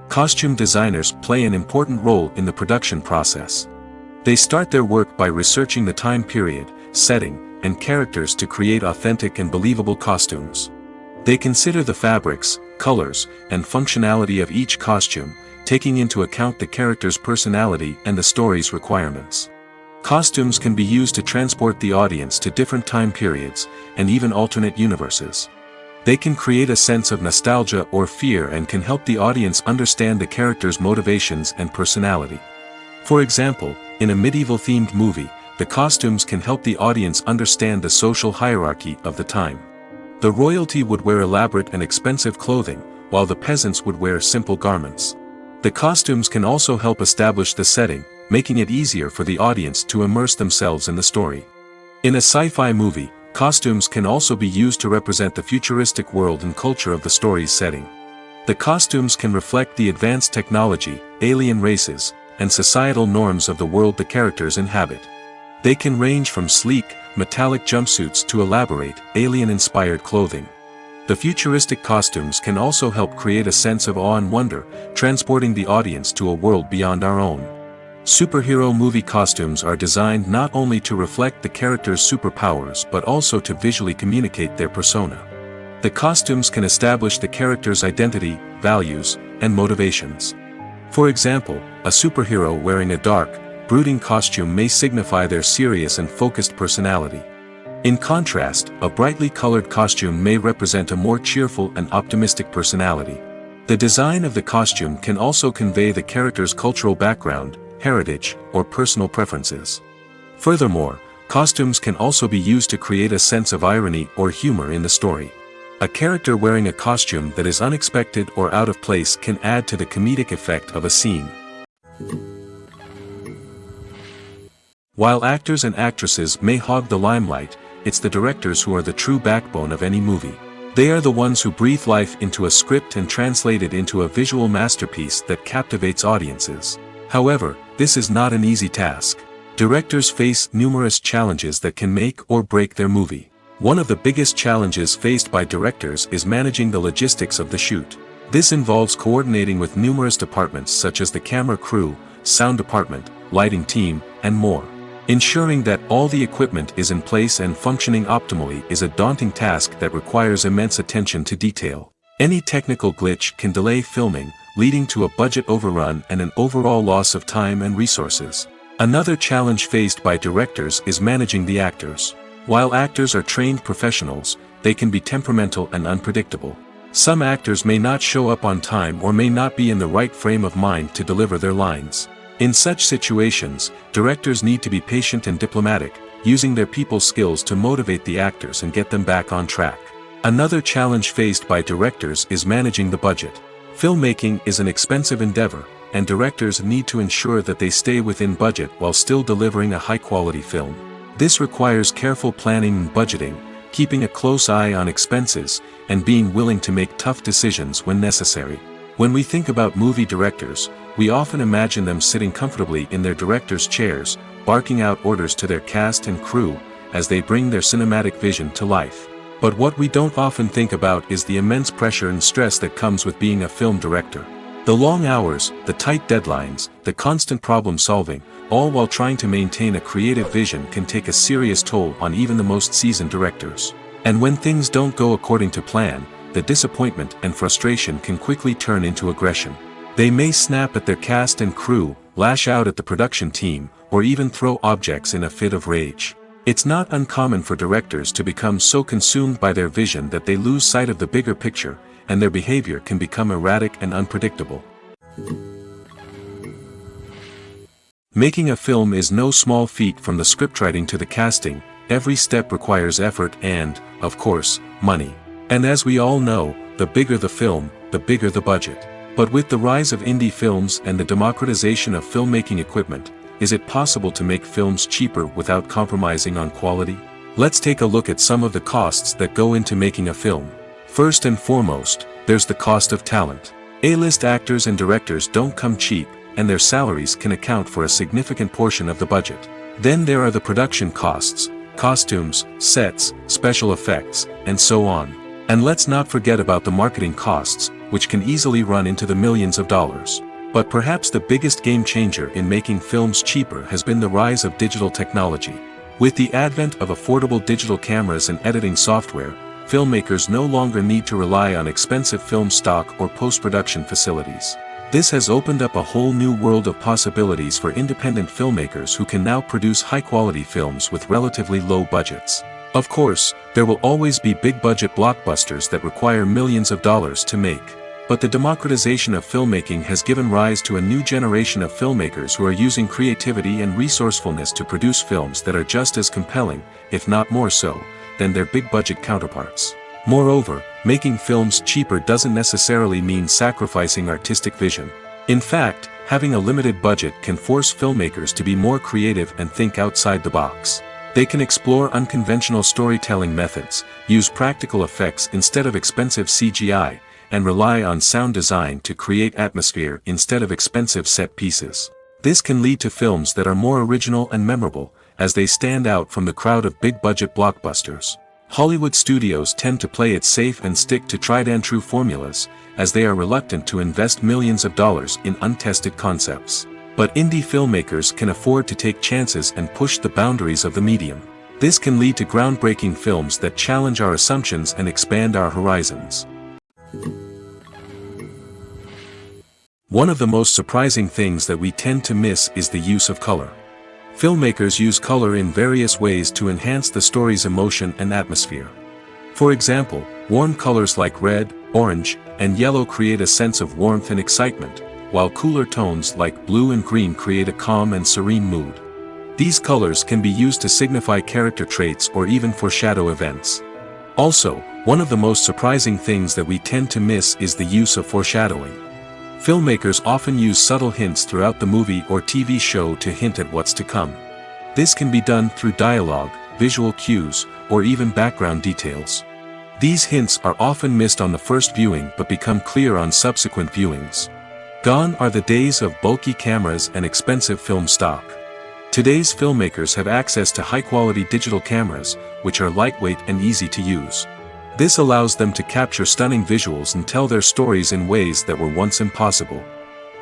Costume designers play an important role in the production process. They start their work by researching the time period, setting, and characters to create authentic and believable costumes. They consider the fabrics, colors, and functionality of each costume, taking into account the character's personality and the story's requirements. Costumes can be used to transport the audience to different time periods, and even alternate universes. They can create a sense of nostalgia or fear and can help the audience understand the character's motivations and personality. For example, in a medieval-themed movie, the costumes can help the audience understand the social hierarchy of the time. The royalty would wear elaborate and expensive clothing, while the peasants would wear simple garments. The costumes can also help establish the setting, making it easier for the audience to immerse themselves in the story. In a sci-fi movie, costumes can also be used to represent the futuristic world and culture of the story's setting. The costumes can reflect the advanced technology, alien races, and societal norms of the world the characters inhabit. They can range from sleek, metallic jumpsuits to elaborate, alien-inspired clothing. The futuristic costumes can also help create a sense of awe and wonder, transporting the audience to a world beyond our own. Superhero movie costumes are designed not only to reflect the character's superpowers but also to visually communicate their persona. The costumes can establish the character's identity, values, and motivations. For example, a superhero wearing a dark, brooding costume may signify their serious and focused personality. In contrast, a brightly colored costume may represent a more cheerful and optimistic personality. The design of the costume can also convey the character's cultural background, heritage, or personal preferences. Furthermore, costumes can also be used to create a sense of irony or humor in the story. A character wearing a costume that is unexpected or out of place can add to the comedic effect of a scene. While actors and actresses may hog the limelight, it's the directors who are the true backbone of any movie. They are the ones who breathe life into a script and translate it into a visual masterpiece that captivates audiences. However, this is not an easy task. Directors face numerous challenges that can make or break their movie. One of the biggest challenges faced by directors is managing the logistics of the shoot. This involves coordinating with numerous departments such as the camera crew, sound department, lighting team, and more. Ensuring that all the equipment is in place and functioning optimally is a daunting task that requires immense attention to detail. Any technical glitch can delay filming, leading to a budget overrun and an overall loss of time and resources. Another challenge faced by directors is managing the actors. While actors are trained professionals, they can be temperamental and unpredictable. Some actors may not show up on time or may not be in the right frame of mind to deliver their lines. In such situations, directors need to be patient and diplomatic, using their people skills to motivate the actors and get them back on track. Another challenge faced by directors is managing the budget. Filmmaking is an expensive endeavor, and directors need to ensure that they stay within budget while still delivering a high-quality film. This requires careful planning and budgeting, keeping a close eye on expenses, and being willing to make tough decisions when necessary. When we think about movie directors, we often imagine them sitting comfortably in their director's chairs, barking out orders to their cast and crew, as they bring their cinematic vision to life. But what we don't often think about is the immense pressure and stress that comes with being a film director. The long hours, the tight deadlines, the constant problem solving, all while trying to maintain a creative vision can take a serious toll on even the most seasoned directors. And when things don't go according to plan, the disappointment and frustration can quickly turn into aggression. They may snap at their cast and crew, lash out at the production team, or even throw objects in a fit of rage. It's not uncommon for directors to become so consumed by their vision that they lose sight of the bigger picture, and their behavior can become erratic and unpredictable. Making a film is no small feat. From the scriptwriting to the casting, every step requires effort and, of course, money. And as we all know, the bigger the film, the bigger the budget. But with the rise of indie films and the democratization of filmmaking equipment, is it possible to make films cheaper without compromising on quality? Let's take a look at some of the costs that go into making a film. First and foremost, there's the cost of talent. A-list actors and directors don't come cheap, and their salaries can account for a significant portion of the budget. Then there are the production costs, costumes, sets, special effects, and so on. And let's not forget about the marketing costs, which can easily run into the millions of dollars. But perhaps the biggest game changer in making films cheaper has been the rise of digital technology. With the advent of affordable digital cameras and editing software, filmmakers no longer need to rely on expensive film stock or post-production facilities. This has opened up a whole new world of possibilities for independent filmmakers who can now produce high-quality films with relatively low budgets. Of course, there will always be big-budget blockbusters that require millions of dollars to make. But the democratization of filmmaking has given rise to a new generation of filmmakers who are using creativity and resourcefulness to produce films that are just as compelling, if not more so, than their big-budget counterparts. Moreover, making films cheaper doesn't necessarily mean sacrificing artistic vision. In fact, having a limited budget can force filmmakers to be more creative and think outside the box. They can explore unconventional storytelling methods, use practical effects instead of expensive CGI, and rely on sound design to create atmosphere instead of expensive set pieces. This can lead to films that are more original and memorable, as they stand out from the crowd of big-budget blockbusters. Hollywood studios tend to play it safe and stick to tried-and-true formulas, as they are reluctant to invest millions of dollars in untested concepts. But indie filmmakers can afford to take chances and push the boundaries of the medium. This can lead to groundbreaking films that challenge our assumptions and expand our horizons. One of the most surprising things that we tend to miss is the use of color. Filmmakers use color in various ways to enhance the story's emotion and atmosphere. For example, warm colors like red, orange, and yellow create a sense of warmth and excitement, while cooler tones like blue and green create a calm and serene mood. These colors can be used to signify character traits or even foreshadow events. Also, one of the most surprising things that we tend to miss is the use of foreshadowing. Filmmakers often use subtle hints throughout the movie or TV show to hint at what's to come. This can be done through dialogue, visual cues, or even background details. These hints are often missed on the first viewing but become clear on subsequent viewings. Gone are the days of bulky cameras and expensive film stock. Today's filmmakers have access to high-quality digital cameras, which are lightweight and easy to use. This allows them to capture stunning visuals and tell their stories in ways that were once impossible.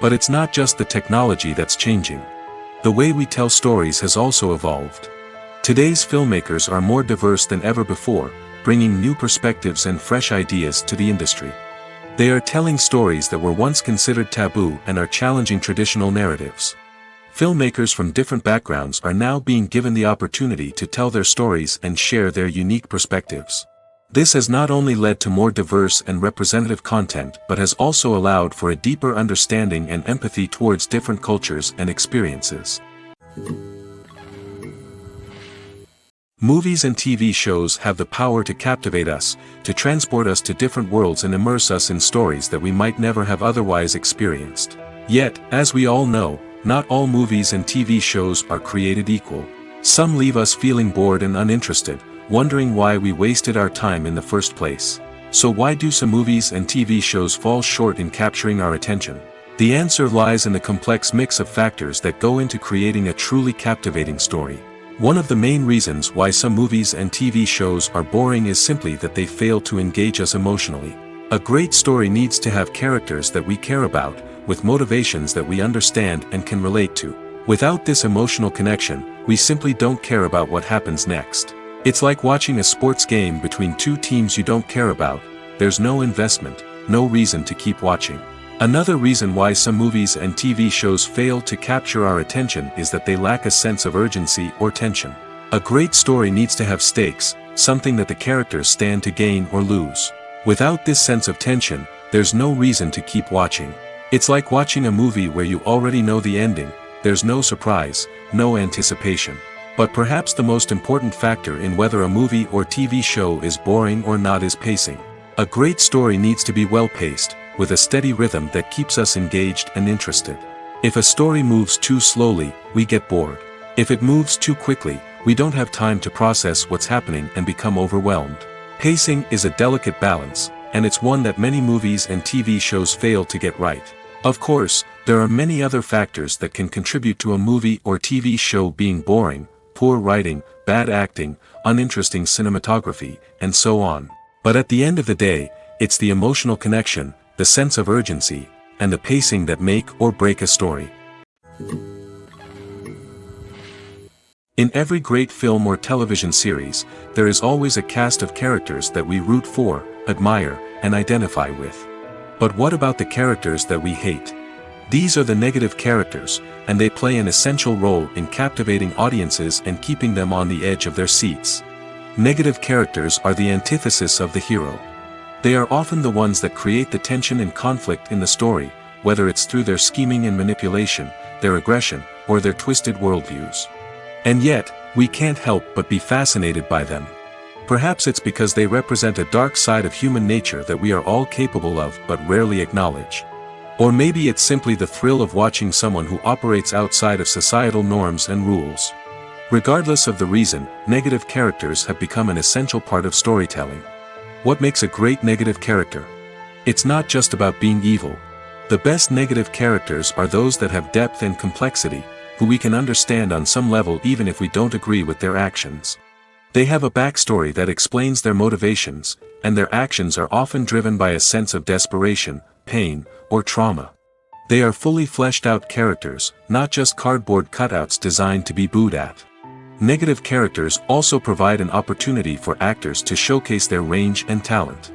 But it's not just the technology that's changing. The way we tell stories has also evolved. Today's filmmakers are more diverse than ever before, bringing new perspectives and fresh ideas to the industry. They are telling stories that were once considered taboo and are challenging traditional narratives. Filmmakers from different backgrounds are now being given the opportunity to tell their stories and share their unique perspectives. This has not only led to more diverse and representative content but has also allowed for a deeper understanding and empathy towards different cultures and experiences. Movies and TV shows have the power to captivate us, to transport us to different worlds and immerse us in stories that we might never have otherwise experienced. Yet, as we all know, not all movies and TV shows are created equal. Some leave us feeling bored and uninterested, wondering why we wasted our time in the first place. So why do some movies and TV shows fall short in capturing our attention? The answer lies in the complex mix of factors that go into creating a truly captivating story. One of the main reasons why some movies and TV shows are boring is simply that they fail to engage us emotionally. A great story needs to have characters that we care about, with motivations that we understand and can relate to. Without this emotional connection, we simply don't care about what happens next. It's like watching a sports game between two teams you don't care about. There's no investment, no reason to keep watching. Another reason why some movies and TV shows fail to capture our attention is that they lack a sense of urgency or tension. A great story needs to have stakes, something that the characters stand to gain or lose. Without this sense of tension, there's no reason to keep watching. It's like watching a movie where you already know the ending. There's no surprise, no anticipation. But perhaps the most important factor in whether a movie or TV show is boring or not is pacing. A great story needs to be well-paced, with a steady rhythm that keeps us engaged and interested. If a story moves too slowly, we get bored. If it moves too quickly, we don't have time to process what's happening and become overwhelmed. Pacing is a delicate balance, and it's one that many movies and TV shows fail to get right. Of course, there are many other factors that can contribute to a movie or TV show being boring: poor writing, bad acting, uninteresting cinematography, and so on. But at the end of the day, it's the emotional connection, the sense of urgency, and the pacing that make or break a story. In every great film or television series, there is always a cast of characters that we root for, admire, and identify with. But what about the characters that we hate? These are the negative characters, and they play an essential role in captivating audiences and keeping them on the edge of their seats. Negative characters are the antithesis of the hero. They are often the ones that create the tension and conflict in the story, whether it's through their scheming and manipulation, their aggression, or their twisted worldviews. And yet, we can't help but be fascinated by them. Perhaps it's because they represent a dark side of human nature that we are all capable of but rarely acknowledge. Or maybe it's simply the thrill of watching someone who operates outside of societal norms and rules. Regardless of the reason, negative characters have become an essential part of storytelling. What makes a great negative character? It's not just about being evil. The best negative characters are those that have depth and complexity, who we can understand on some level even if we don't agree with their actions. They have a backstory that explains their motivations, and their actions are often driven by a sense of desperation, pain, or trauma. They are fully fleshed out characters, not just cardboard cutouts designed to be booed at. Negative characters also provide an opportunity for actors to showcase their range and talent.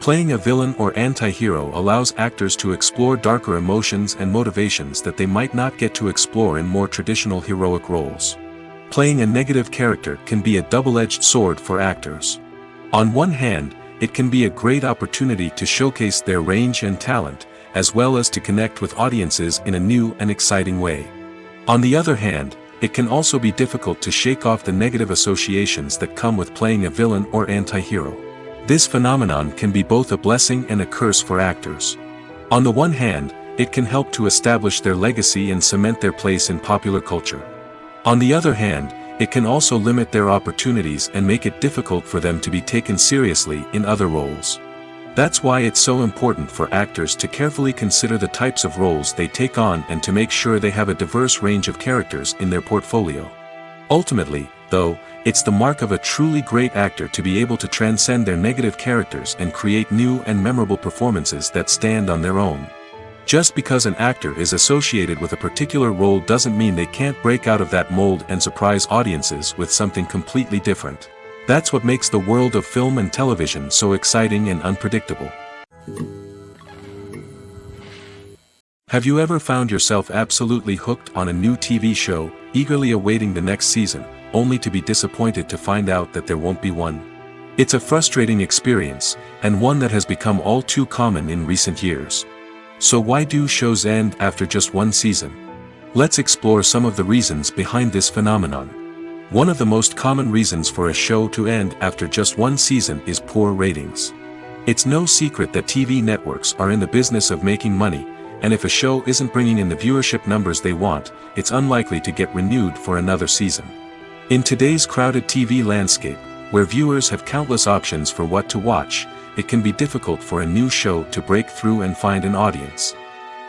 Playing a villain or anti-hero allows actors to explore darker emotions and motivations that they might not get to explore in more traditional heroic roles. Playing a negative character can be a double-edged sword for actors. On one hand, it can be a great opportunity to showcase their range and talent, as well as to connect with audiences in a new and exciting way. On the other hand, it can also be difficult to shake off the negative associations that come with playing a villain or anti-hero. This phenomenon can be both a blessing and a curse for actors. On the one hand, it can help to establish their legacy and cement their place in popular culture. On the other hand, it can also limit their opportunities and make it difficult for them to be taken seriously in other roles. That's why it's so important for actors to carefully consider the types of roles they take on and to make sure they have a diverse range of characters in their portfolio. Ultimately, though, it's the mark of a truly great actor to be able to transcend their negative characters and create new and memorable performances that stand on their own. Just because an actor is associated with a particular role doesn't mean they can't break out of that mold and surprise audiences with something completely different. That's what makes the world of film and television so exciting and unpredictable. Have you ever found yourself absolutely hooked on a new TV show, eagerly awaiting the next season, only to be disappointed to find out that there won't be one? It's a frustrating experience, and one that has become all too common in recent years. So why do shows end after just one season? Let's explore some of the reasons behind this phenomenon. One of the most common reasons for a show to end after just one season is poor ratings. It's no secret that TV networks are in the business of making money, and if a show isn't bringing in the viewership numbers they want, it's unlikely to get renewed for another season. In today's crowded TV landscape, where viewers have countless options for what to watch, it can be difficult for a new show to break through and find an audience.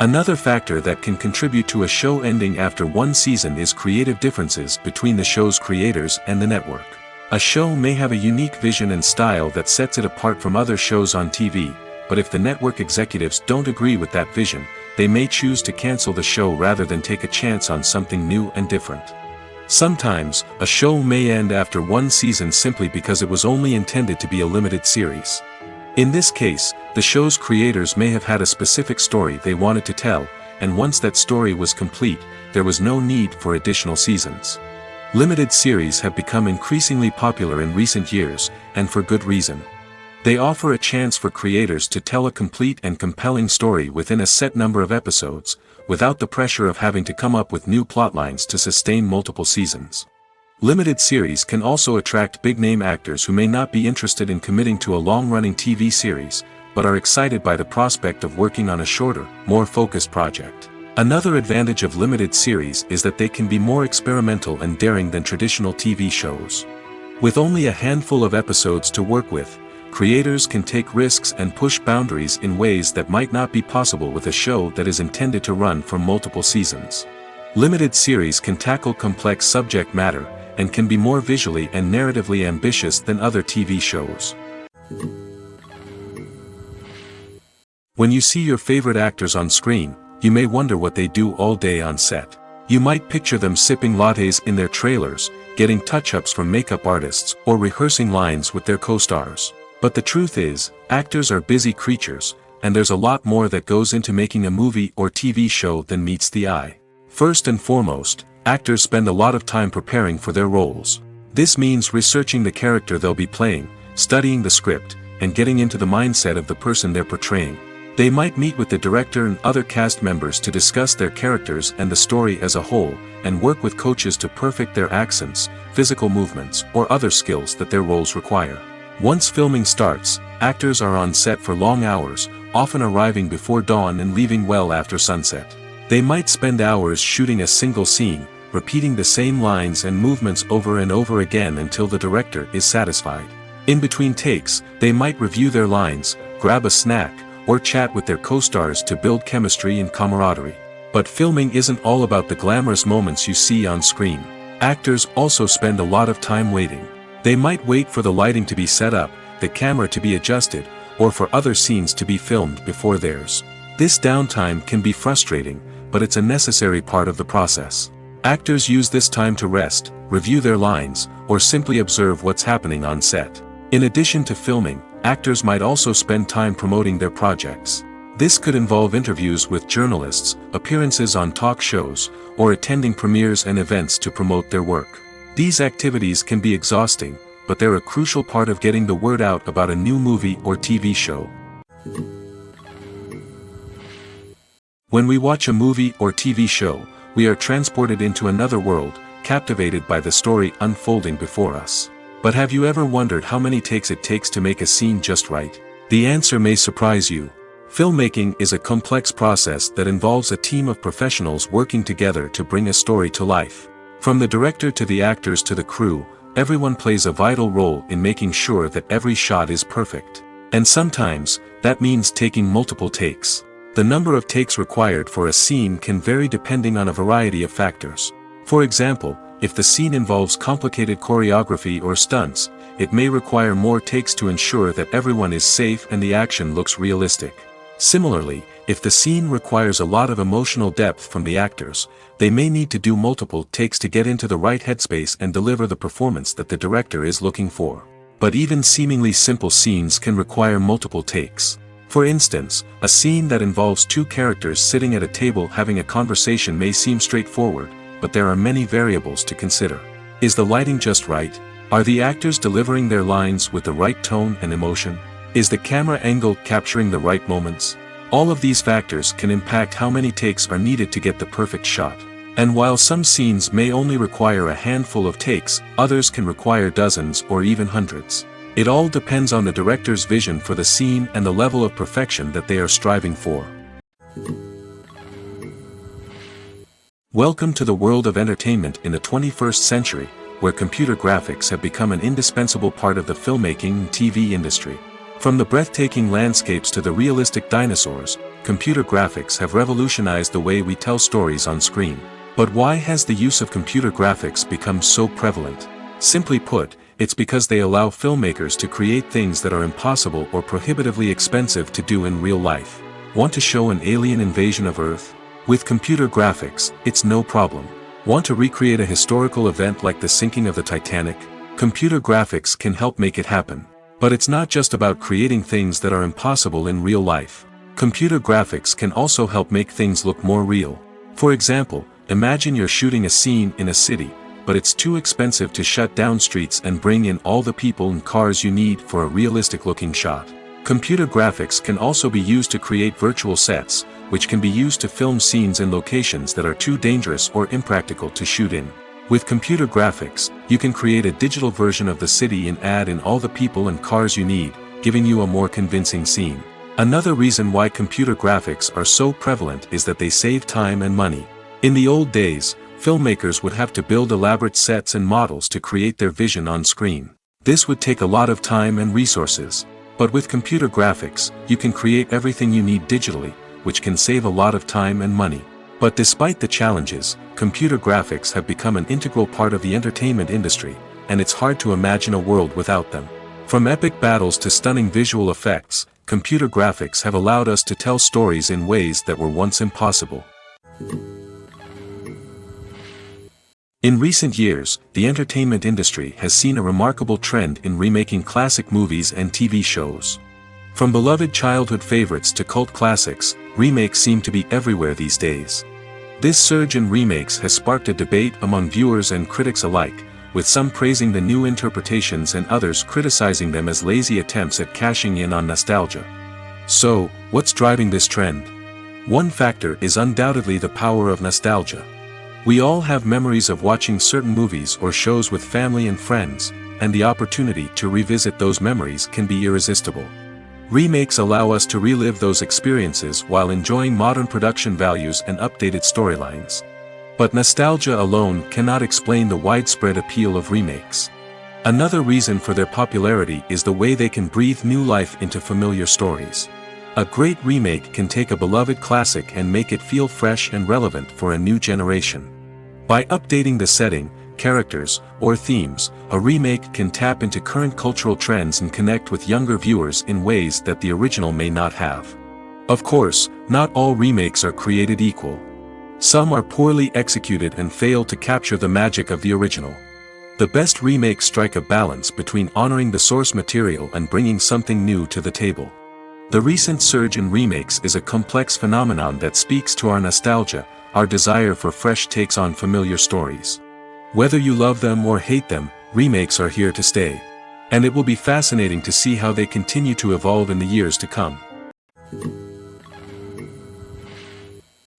Another factor that can contribute to a show ending after one season is creative differences between the show's creators and the network. A show may have a unique vision and style that sets it apart from other shows on TV, but if the network executives don't agree with that vision, they may choose to cancel the show rather than take a chance on something new and different. Sometimes, a show may end after one season simply because it was only intended to be a limited series. In this case, the show's creators may have had a specific story they wanted to tell, and once that story was complete, there was no need for additional seasons. Limited series have become increasingly popular in recent years, and for good reason. They offer a chance for creators to tell a complete and compelling story within a set number of episodes, without the pressure of having to come up with new plotlines to sustain multiple seasons. Limited series can also attract big-name actors who may not be interested in committing to a long-running TV series, but are excited by the prospect of working on a shorter, more focused project. Another advantage of limited series is that they can be more experimental and daring than traditional TV shows. With only a handful of episodes to work with, creators can take risks and push boundaries in ways that might not be possible with a show that is intended to run for multiple seasons. Limited series can tackle complex subject matter, and can be more visually and narratively ambitious than other TV shows. When you see your favorite actors on screen, you may wonder what they do all day on set. You might picture them sipping lattes in their trailers, getting touch-ups from makeup artists, or rehearsing lines with their co-stars. But the truth is, actors are busy creatures, and there's a lot more that goes into making a movie or TV show than meets the eye. First and foremost, actors spend a lot of time preparing for their roles. This means researching the character they'll be playing, studying the script, and getting into the mindset of the person they're portraying. They might meet with the director and other cast members to discuss their characters and the story as a whole, and work with coaches to perfect their accents, physical movements, or other skills that their roles require. Once filming starts, actors are on set for long hours, often arriving before dawn and leaving well after sunset. They might spend hours shooting a single scene, repeating the same lines and movements over and over again until the director is satisfied. In between takes, they might review their lines, grab a snack, or chat with their co-stars to build chemistry and camaraderie. But filming isn't all about the glamorous moments you see on screen. Actors also spend a lot of time waiting. They might wait for the lighting to be set up, the camera to be adjusted, or for other scenes to be filmed before theirs. This downtime can be frustrating, but it's a necessary part of the process. Actors use this time to rest, review their lines, or simply observe what's happening on set. In addition to filming, actors might also spend time promoting their projects. This could involve interviews with journalists, appearances on talk shows, or attending premieres and events to promote their work. These activities can be exhausting, but they're a crucial part of getting the word out about a new movie or TV show. When we watch a movie or TV show, we are transported into another world, captivated by the story unfolding before us. But have you ever wondered how many takes it takes to make a scene just right? The answer may surprise you. Filmmaking is a complex process that involves a team of professionals working together to bring a story to life. From the director to the actors to the crew, everyone plays a vital role in making sure that every shot is perfect. And sometimes, that means taking multiple takes. The number of takes required for a scene can vary depending on a variety of factors. For example, if the scene involves complicated choreography or stunts, it may require more takes to ensure that everyone is safe and the action looks realistic. Similarly, if the scene requires a lot of emotional depth from the actors, they may need to do multiple takes to get into the right headspace and deliver the performance that the director is looking for. But even seemingly simple scenes can require multiple takes. For instance, a scene that involves two characters sitting at a table having a conversation may seem straightforward, but there are many variables to consider. Is the lighting just right? Are the actors delivering their lines with the right tone and emotion? Is the camera angle capturing the right moments? All of these factors can impact how many takes are needed to get the perfect shot. And while some scenes may only require a handful of takes, others can require dozens or even hundreds. It all depends on the director's vision for the scene and the level of perfection that they are striving for. Welcome to the world of entertainment in the 21st century, where computer graphics have become an indispensable part of the filmmaking and TV industry. From the breathtaking landscapes to the realistic dinosaurs, computer graphics have revolutionized the way we tell stories on screen. But why has the use of computer graphics become so prevalent? Simply put, it's because they allow filmmakers to create things that are impossible or prohibitively expensive to do in real life. Want to show an alien invasion of Earth? With computer graphics, it's no problem. Want to recreate a historical event like the sinking of the Titanic? Computer graphics can help make it happen. But it's not just about creating things that are impossible in real life. Computer graphics can also help make things look more real. For example, imagine you're shooting a scene in a city, but it's too expensive to shut down streets and bring in all the people and cars you need for a realistic-looking shot. Computer graphics can also be used to create virtual sets, which can be used to film scenes in locations that are too dangerous or impractical to shoot in. With computer graphics, you can create a digital version of the city and add in all the people and cars you need, giving you a more convincing scene. Another reason why computer graphics are so prevalent is that they save time and money. In the old days, filmmakers would have to build elaborate sets and models to create their vision on screen. This would take a lot of time and resources. But with computer graphics, you can create everything you need digitally, which can save a lot of time and money. But despite the challenges, computer graphics have become an integral part of the entertainment industry, and it's hard to imagine a world without them. From epic battles to stunning visual effects, computer graphics have allowed us to tell stories in ways that were once impossible. In recent years, the entertainment industry has seen a remarkable trend in remaking classic movies and TV shows. From beloved childhood favorites to cult classics, remakes seem to be everywhere these days. This surge in remakes has sparked a debate among viewers and critics alike, with some praising the new interpretations and others criticizing them as lazy attempts at cashing in on nostalgia. So, what's driving this trend? One factor is undoubtedly the power of nostalgia. We all have memories of watching certain movies or shows with family and friends, and the opportunity to revisit those memories can be irresistible. Remakes allow us to relive those experiences while enjoying modern production values and updated storylines. But nostalgia alone cannot explain the widespread appeal of remakes. Another reason for their popularity is the way they can breathe new life into familiar stories. A great remake can take a beloved classic and make it feel fresh and relevant for a new generation. By updating the setting, characters, or themes, a remake can tap into current cultural trends and connect with younger viewers in ways that the original may not have. Of course, not all remakes are created equal. Some are poorly executed and fail to capture the magic of the original. The best remakes strike a balance between honoring the source material and bringing something new to the table. The recent surge in remakes is a complex phenomenon that speaks to our nostalgia, our desire for fresh takes on familiar stories. Whether you love them or hate them, remakes are here to stay. And it will be fascinating to see how they continue to evolve in the years to come.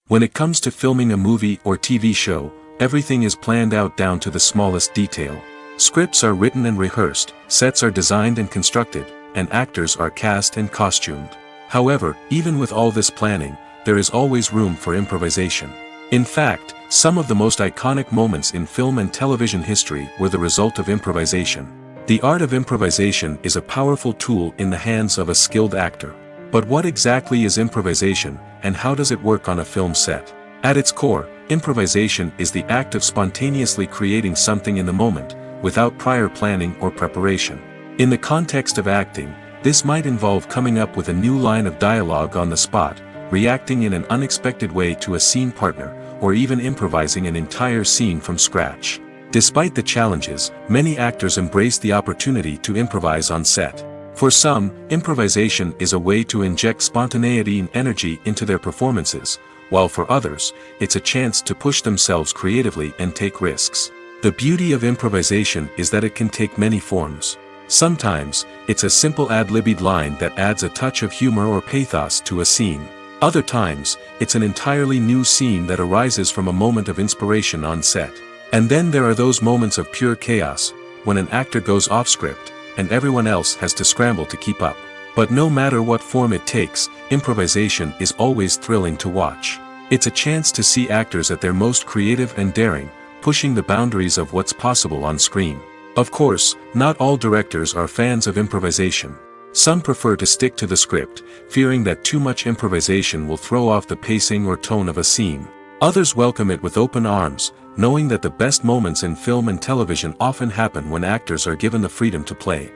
When it comes to filming a movie or TV show, everything is planned out down to the smallest detail. Scripts are written and rehearsed, sets are designed and constructed, and actors are cast and costumed. However, even with all this planning, there is always room for improvisation. In fact, some of the most iconic moments in film and television history were the result of improvisation. The art of improvisation is a powerful tool in the hands of a skilled actor. But what exactly is improvisation, and how does it work on a film set? At its core, improvisation is the act of spontaneously creating something in the moment, without prior planning or preparation. In the context of acting, this might involve coming up with a new line of dialogue on the spot, reacting in an unexpected way to a scene partner, or even improvising an entire scene from scratch. Despite the challenges, many actors embrace the opportunity to improvise on set. For some, improvisation is a way to inject spontaneity and energy into their performances, while for others, it's a chance to push themselves creatively and take risks. The beauty of improvisation is that it can take many forms. Sometimes, it's a simple ad-libbed line that adds a touch of humor or pathos to a scene. Other times, it's an entirely new scene that arises from a moment of inspiration on set. And then there are those moments of pure chaos, when an actor goes off script, and everyone else has to scramble to keep up. But no matter what form it takes, improvisation is always thrilling to watch. It's a chance to see actors at their most creative and daring, pushing the boundaries of what's possible on screen. Of course, not all directors are fans of improvisation. Some prefer to stick to the script, fearing that too much improvisation will throw off the pacing or tone of a scene. Others welcome it with open arms, knowing that the best moments in film and television often happen when actors are given the freedom to play.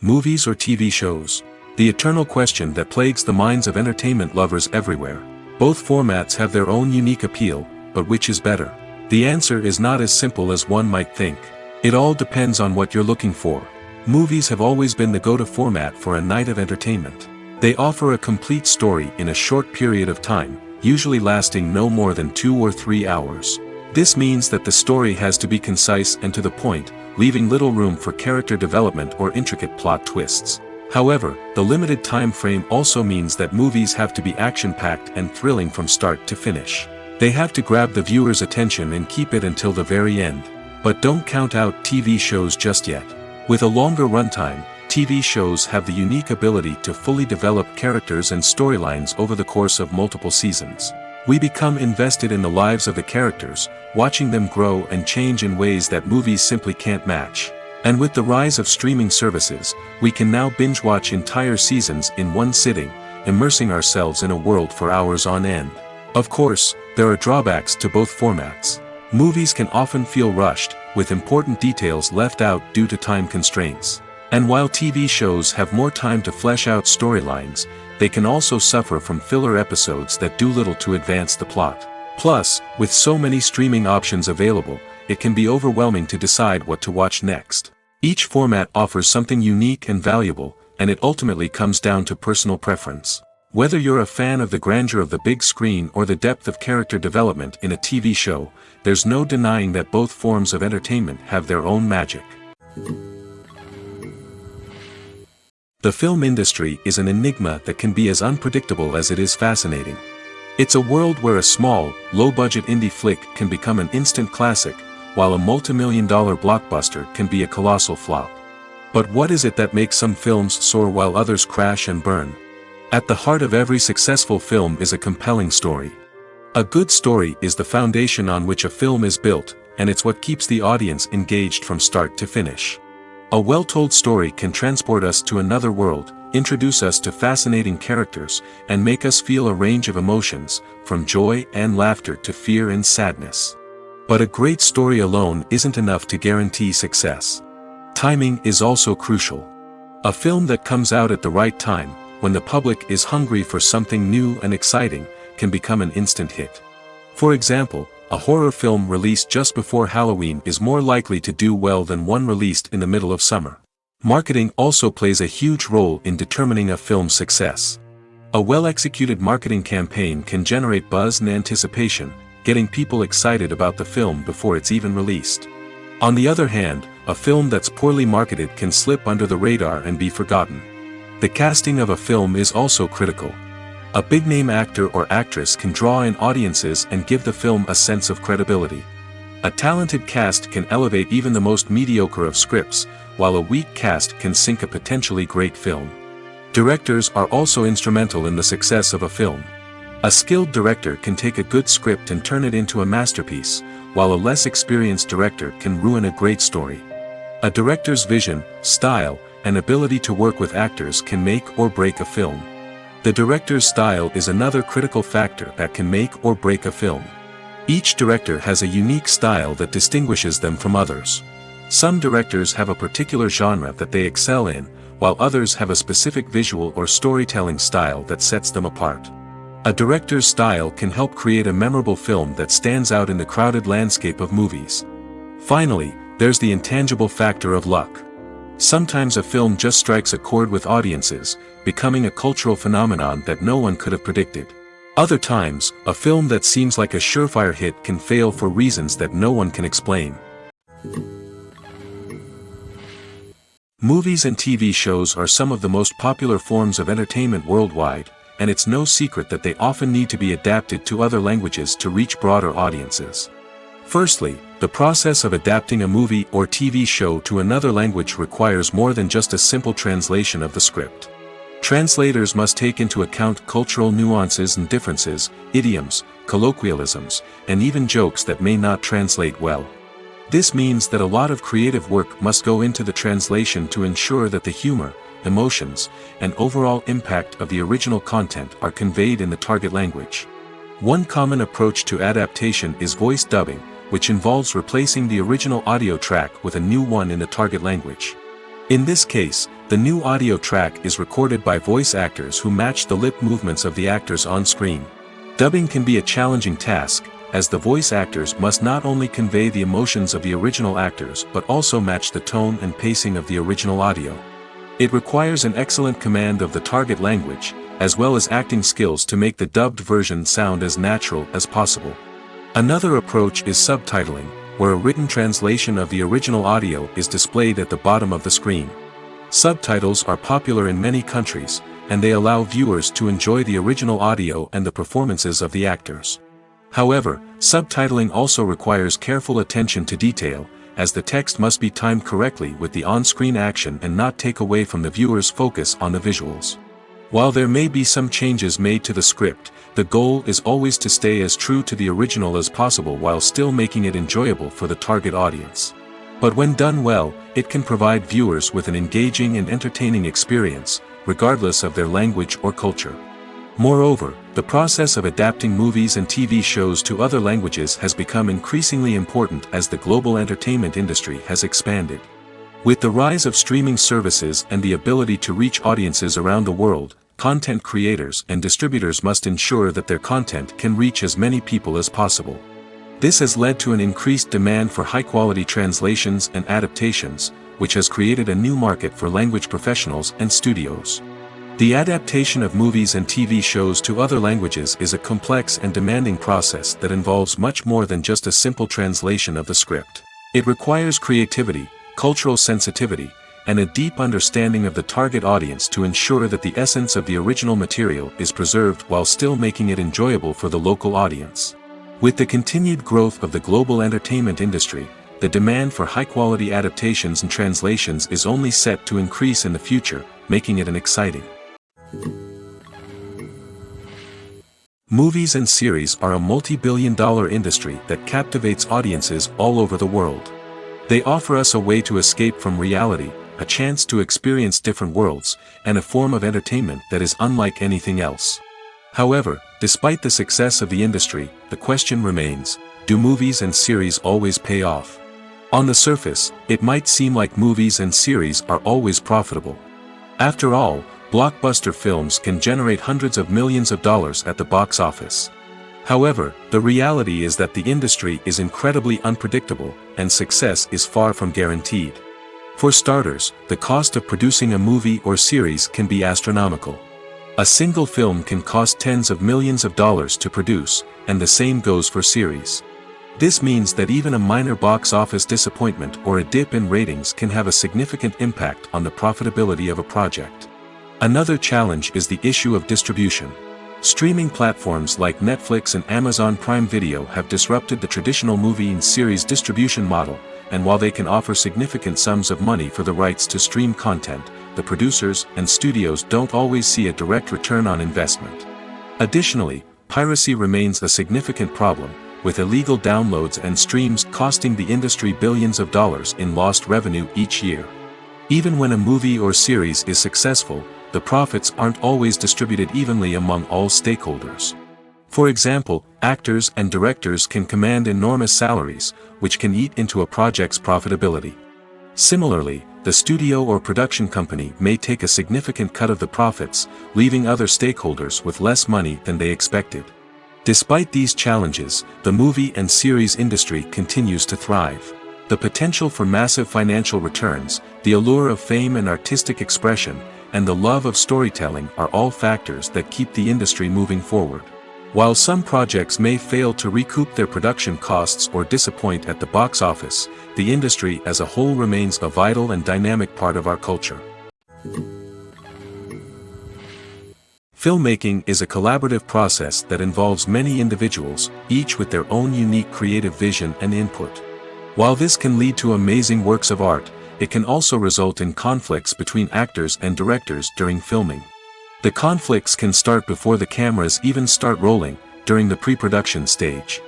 Movies or TV shows? The eternal question that plagues the minds of entertainment lovers everywhere. Both formats have their own unique appeal, but which is better? The answer is not as simple as one might think. It all depends on what you're looking for. Movies have always been the go-to format for a night of entertainment. They offer a complete story in a short period of time, usually lasting no more than 2 or 3 hours. This means that the story has to be concise and to the point, leaving little room for character development or intricate plot twists. However, the limited time frame also means that movies have to be action-packed and thrilling from start to finish. They have to grab the viewer's attention and keep it until the very end. But don't count out TV shows just yet. With a longer runtime, TV shows have the unique ability to fully develop characters and storylines over the course of multiple seasons. We become invested in the lives of the characters, watching them grow and change in ways that movies simply can't match. And with the rise of streaming services, we can now binge-watch entire seasons in one sitting, immersing ourselves in a world for hours on end. Of course, there are drawbacks to both formats. Movies can often feel rushed, with important details left out due to time constraints. And while TV shows have more time to flesh out storylines, they can also suffer from filler episodes that do little to advance the plot. Plus, with so many streaming options available, it can be overwhelming to decide what to watch next. Each format offers something unique and valuable, and it ultimately comes down to personal preference. Whether you're a fan of the grandeur of the big screen or the depth of character development in a TV show, there's no denying that both forms of entertainment have their own magic. The film industry is an enigma that can be as unpredictable as it is fascinating. It's a world where a small, low-budget indie flick can become an instant classic, while a multi-million-dollar blockbuster can be a colossal flop. But what is it that makes some films soar while others crash and burn? At the heart of every successful film is a compelling story. A good story is the foundation on which a film is built, and it's what keeps the audience engaged from start to finish. A well-told story can transport us to another world, introduce us to fascinating characters, and make us feel a range of emotions, from joy and laughter to fear and sadness. But a great story alone isn't enough to guarantee success. Timing is also crucial. A film that comes out at the right time, when the public is hungry for something new and exciting, can become an instant hit. For example, a horror film released just before Halloween is more likely to do well than one released in the middle of summer. Marketing also plays a huge role in determining a film's success. A well-executed marketing campaign can generate buzz and anticipation, getting people excited about the film before it's even released. On the other hand, a film that's poorly marketed can slip under the radar and be forgotten. The casting of a film is also critical. A big-name actor or actress can draw in audiences and give the film a sense of credibility. A talented cast can elevate even the most mediocre of scripts, while a weak cast can sink a potentially great film. Directors are also instrumental in the success of a film. A skilled director can take a good script and turn it into a masterpiece, while a less experienced director can ruin a great story. A director's vision, style, and ability to work with actors can make or break a film. The director's style is another critical factor that can make or break a film. Each director has a unique style that distinguishes them from others. Some directors have a particular genre that they excel in, while others have a specific visual or storytelling style that sets them apart. A director's style can help create a memorable film that stands out in the crowded landscape of movies. Finally, there's the intangible factor of luck. Sometimes a film just strikes a chord with audiences, becoming a cultural phenomenon that no one could have predicted. Other times, a film that seems like a surefire hit can fail for reasons that no one can explain. Movies and TV shows are some of the most popular forms of entertainment worldwide, and it's no secret that they often need to be adapted to other languages to reach broader audiences. Firstly, the process of adapting a movie or TV show to another language requires more than just a simple translation of the script. Translators must take into account cultural nuances and differences, idioms, colloquialisms, and even jokes that may not translate well. This means that a lot of creative work must go into the translation to ensure that the humor, emotions, and overall impact of the original content are conveyed in the target language. One common approach to adaptation is voice dubbing, which involves replacing the original audio track with a new one in the target language. In this case, the new audio track is recorded by voice actors who match the lip movements of the actors on screen. Dubbing can be a challenging task, as the voice actors must not only convey the emotions of the original actors but also match the tone and pacing of the original audio. It requires an excellent command of the target language, as well as acting skills to make the dubbed version sound as natural as possible. Another approach is subtitling, where a written translation of the original audio is displayed at the bottom of the screen. Subtitles are popular in many countries, and they allow viewers to enjoy the original audio and the performances of the actors. However, subtitling also requires careful attention to detail, as the text must be timed correctly with the on-screen action and not take away from the viewer's focus on the visuals. While there may be some changes made to the script, the goal is always to stay as true to the original as possible while still making it enjoyable for the target audience. But when done well, it can provide viewers with an engaging and entertaining experience, regardless of their language or culture. Moreover, the process of adapting movies and TV shows to other languages has become increasingly important as the global entertainment industry has expanded. With the rise of streaming services and the ability to reach audiences around the world, content creators and distributors must ensure that their content can reach as many people as possible. This has led to an increased demand for high-quality translations and adaptations, which has created a new market for language professionals and studios. The adaptation of movies and TV shows to other languages is a complex and demanding process that involves much more than just a simple translation of the script. It requires creativity, cultural sensitivity, and a deep understanding of the target audience to ensure that the essence of the original material is preserved while still making it enjoyable for the local audience. With the continued growth of the global entertainment industry, the demand for high-quality adaptations and translations is only set to increase in the future, making it an exciting. Movies and series are a multi-billion-dollar industry that captivates audiences all over the world. They offer us a way to escape from reality, a chance to experience different worlds, and a form of entertainment that is unlike anything else. However, despite the success of the industry, the question remains, do movies and series always pay off? On the surface, it might seem like movies and series are always profitable. After all, blockbuster films can generate hundreds of millions of dollars at the box office. However, the reality is that the industry is incredibly unpredictable, and success is far from guaranteed. For starters, the cost of producing a movie or series can be astronomical. A single film can cost tens of millions of dollars to produce, and the same goes for series. This means that even a minor box office disappointment or a dip in ratings can have a significant impact on the profitability of a project. Another challenge is the issue of distribution. Streaming platforms like Netflix and Amazon Prime Video have disrupted the traditional movie and series distribution model, and while they can offer significant sums of money for the rights to stream content, the producers and studios don't always see a direct return on investment. Additionally, piracy remains a significant problem, with illegal downloads and streams costing the industry billions of dollars in lost revenue each year. Even when a movie or series is successful, the profits aren't always distributed evenly among all stakeholders. For example, actors and directors can command enormous salaries, which can eat into a project's profitability. Similarly, the studio or production company may take a significant cut of the profits, leaving other stakeholders with less money than they expected. Despite these challenges, the movie and series industry continues to thrive. The potential for massive financial returns, the allure of fame and artistic expression, and the love of storytelling are all factors that keep the industry moving forward. While some projects may fail to recoup their production costs or disappoint at the box office, the industry as a whole remains a vital and dynamic part of our culture. Filmmaking is a collaborative process that involves many individuals, each with their own unique creative vision and input. While this can lead to amazing works of art, it can also result in conflicts between actors and directors during filming. The conflicts can start before the cameras even start rolling, during the pre-production stage.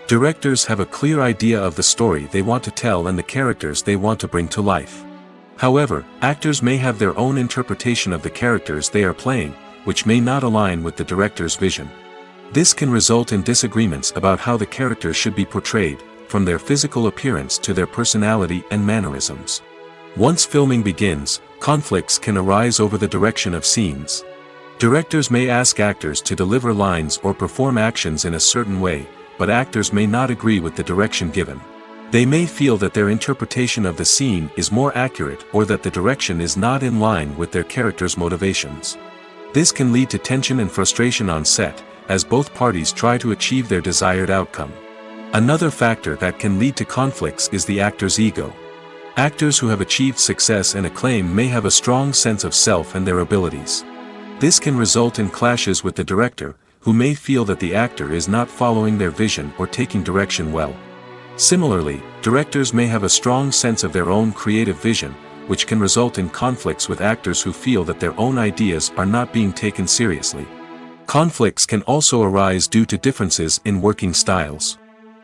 Directors have a clear idea of the story they want to tell and the characters they want to bring to life. However, actors may have their own interpretation of the characters they are playing, which may not align with the director's vision. This can result in disagreements about how the characters should be portrayed, from their physical appearance to their personality and mannerisms. Once filming begins, conflicts can arise over the direction of scenes. Directors may ask actors to deliver lines or perform actions in a certain way, but actors may not agree with the direction given. They may feel that their interpretation of the scene is more accurate or that the direction is not in line with their character's motivations. This can lead to tension and frustration on set, as both parties try to achieve their desired outcome. Another factor that can lead to conflicts is the actor's ego. Actors who have achieved success and acclaim may have a strong sense of self and their abilities. This can result in clashes with the director, who may feel that the actor is not following their vision or taking direction well. Similarly, directors may have a strong sense of their own creative vision, which can result in conflicts with actors who feel that their own ideas are not being taken seriously. Conflicts can also arise due to differences in working styles.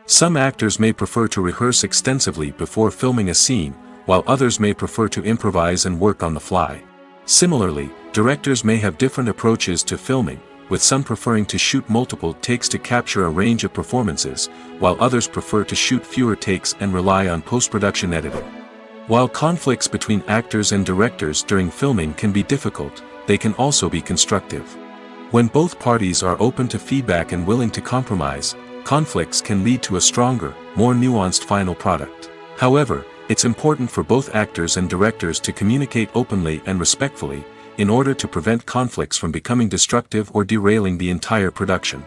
Some actors may prefer to rehearse extensively before filming a scene, while others may prefer to improvise and work on the fly. Similarly, directors may have different approaches to filming, with some preferring to shoot multiple takes to capture a range of performances, while others prefer to shoot fewer takes and rely on post-production editing. While conflicts between actors and directors during filming can be difficult, they can also be constructive. When both parties are open to feedback and willing to compromise, conflicts can lead to a stronger, more nuanced final product. However, it's important for both actors and directors to communicate openly and respectfully, in order to prevent conflicts from becoming destructive or derailing the entire production.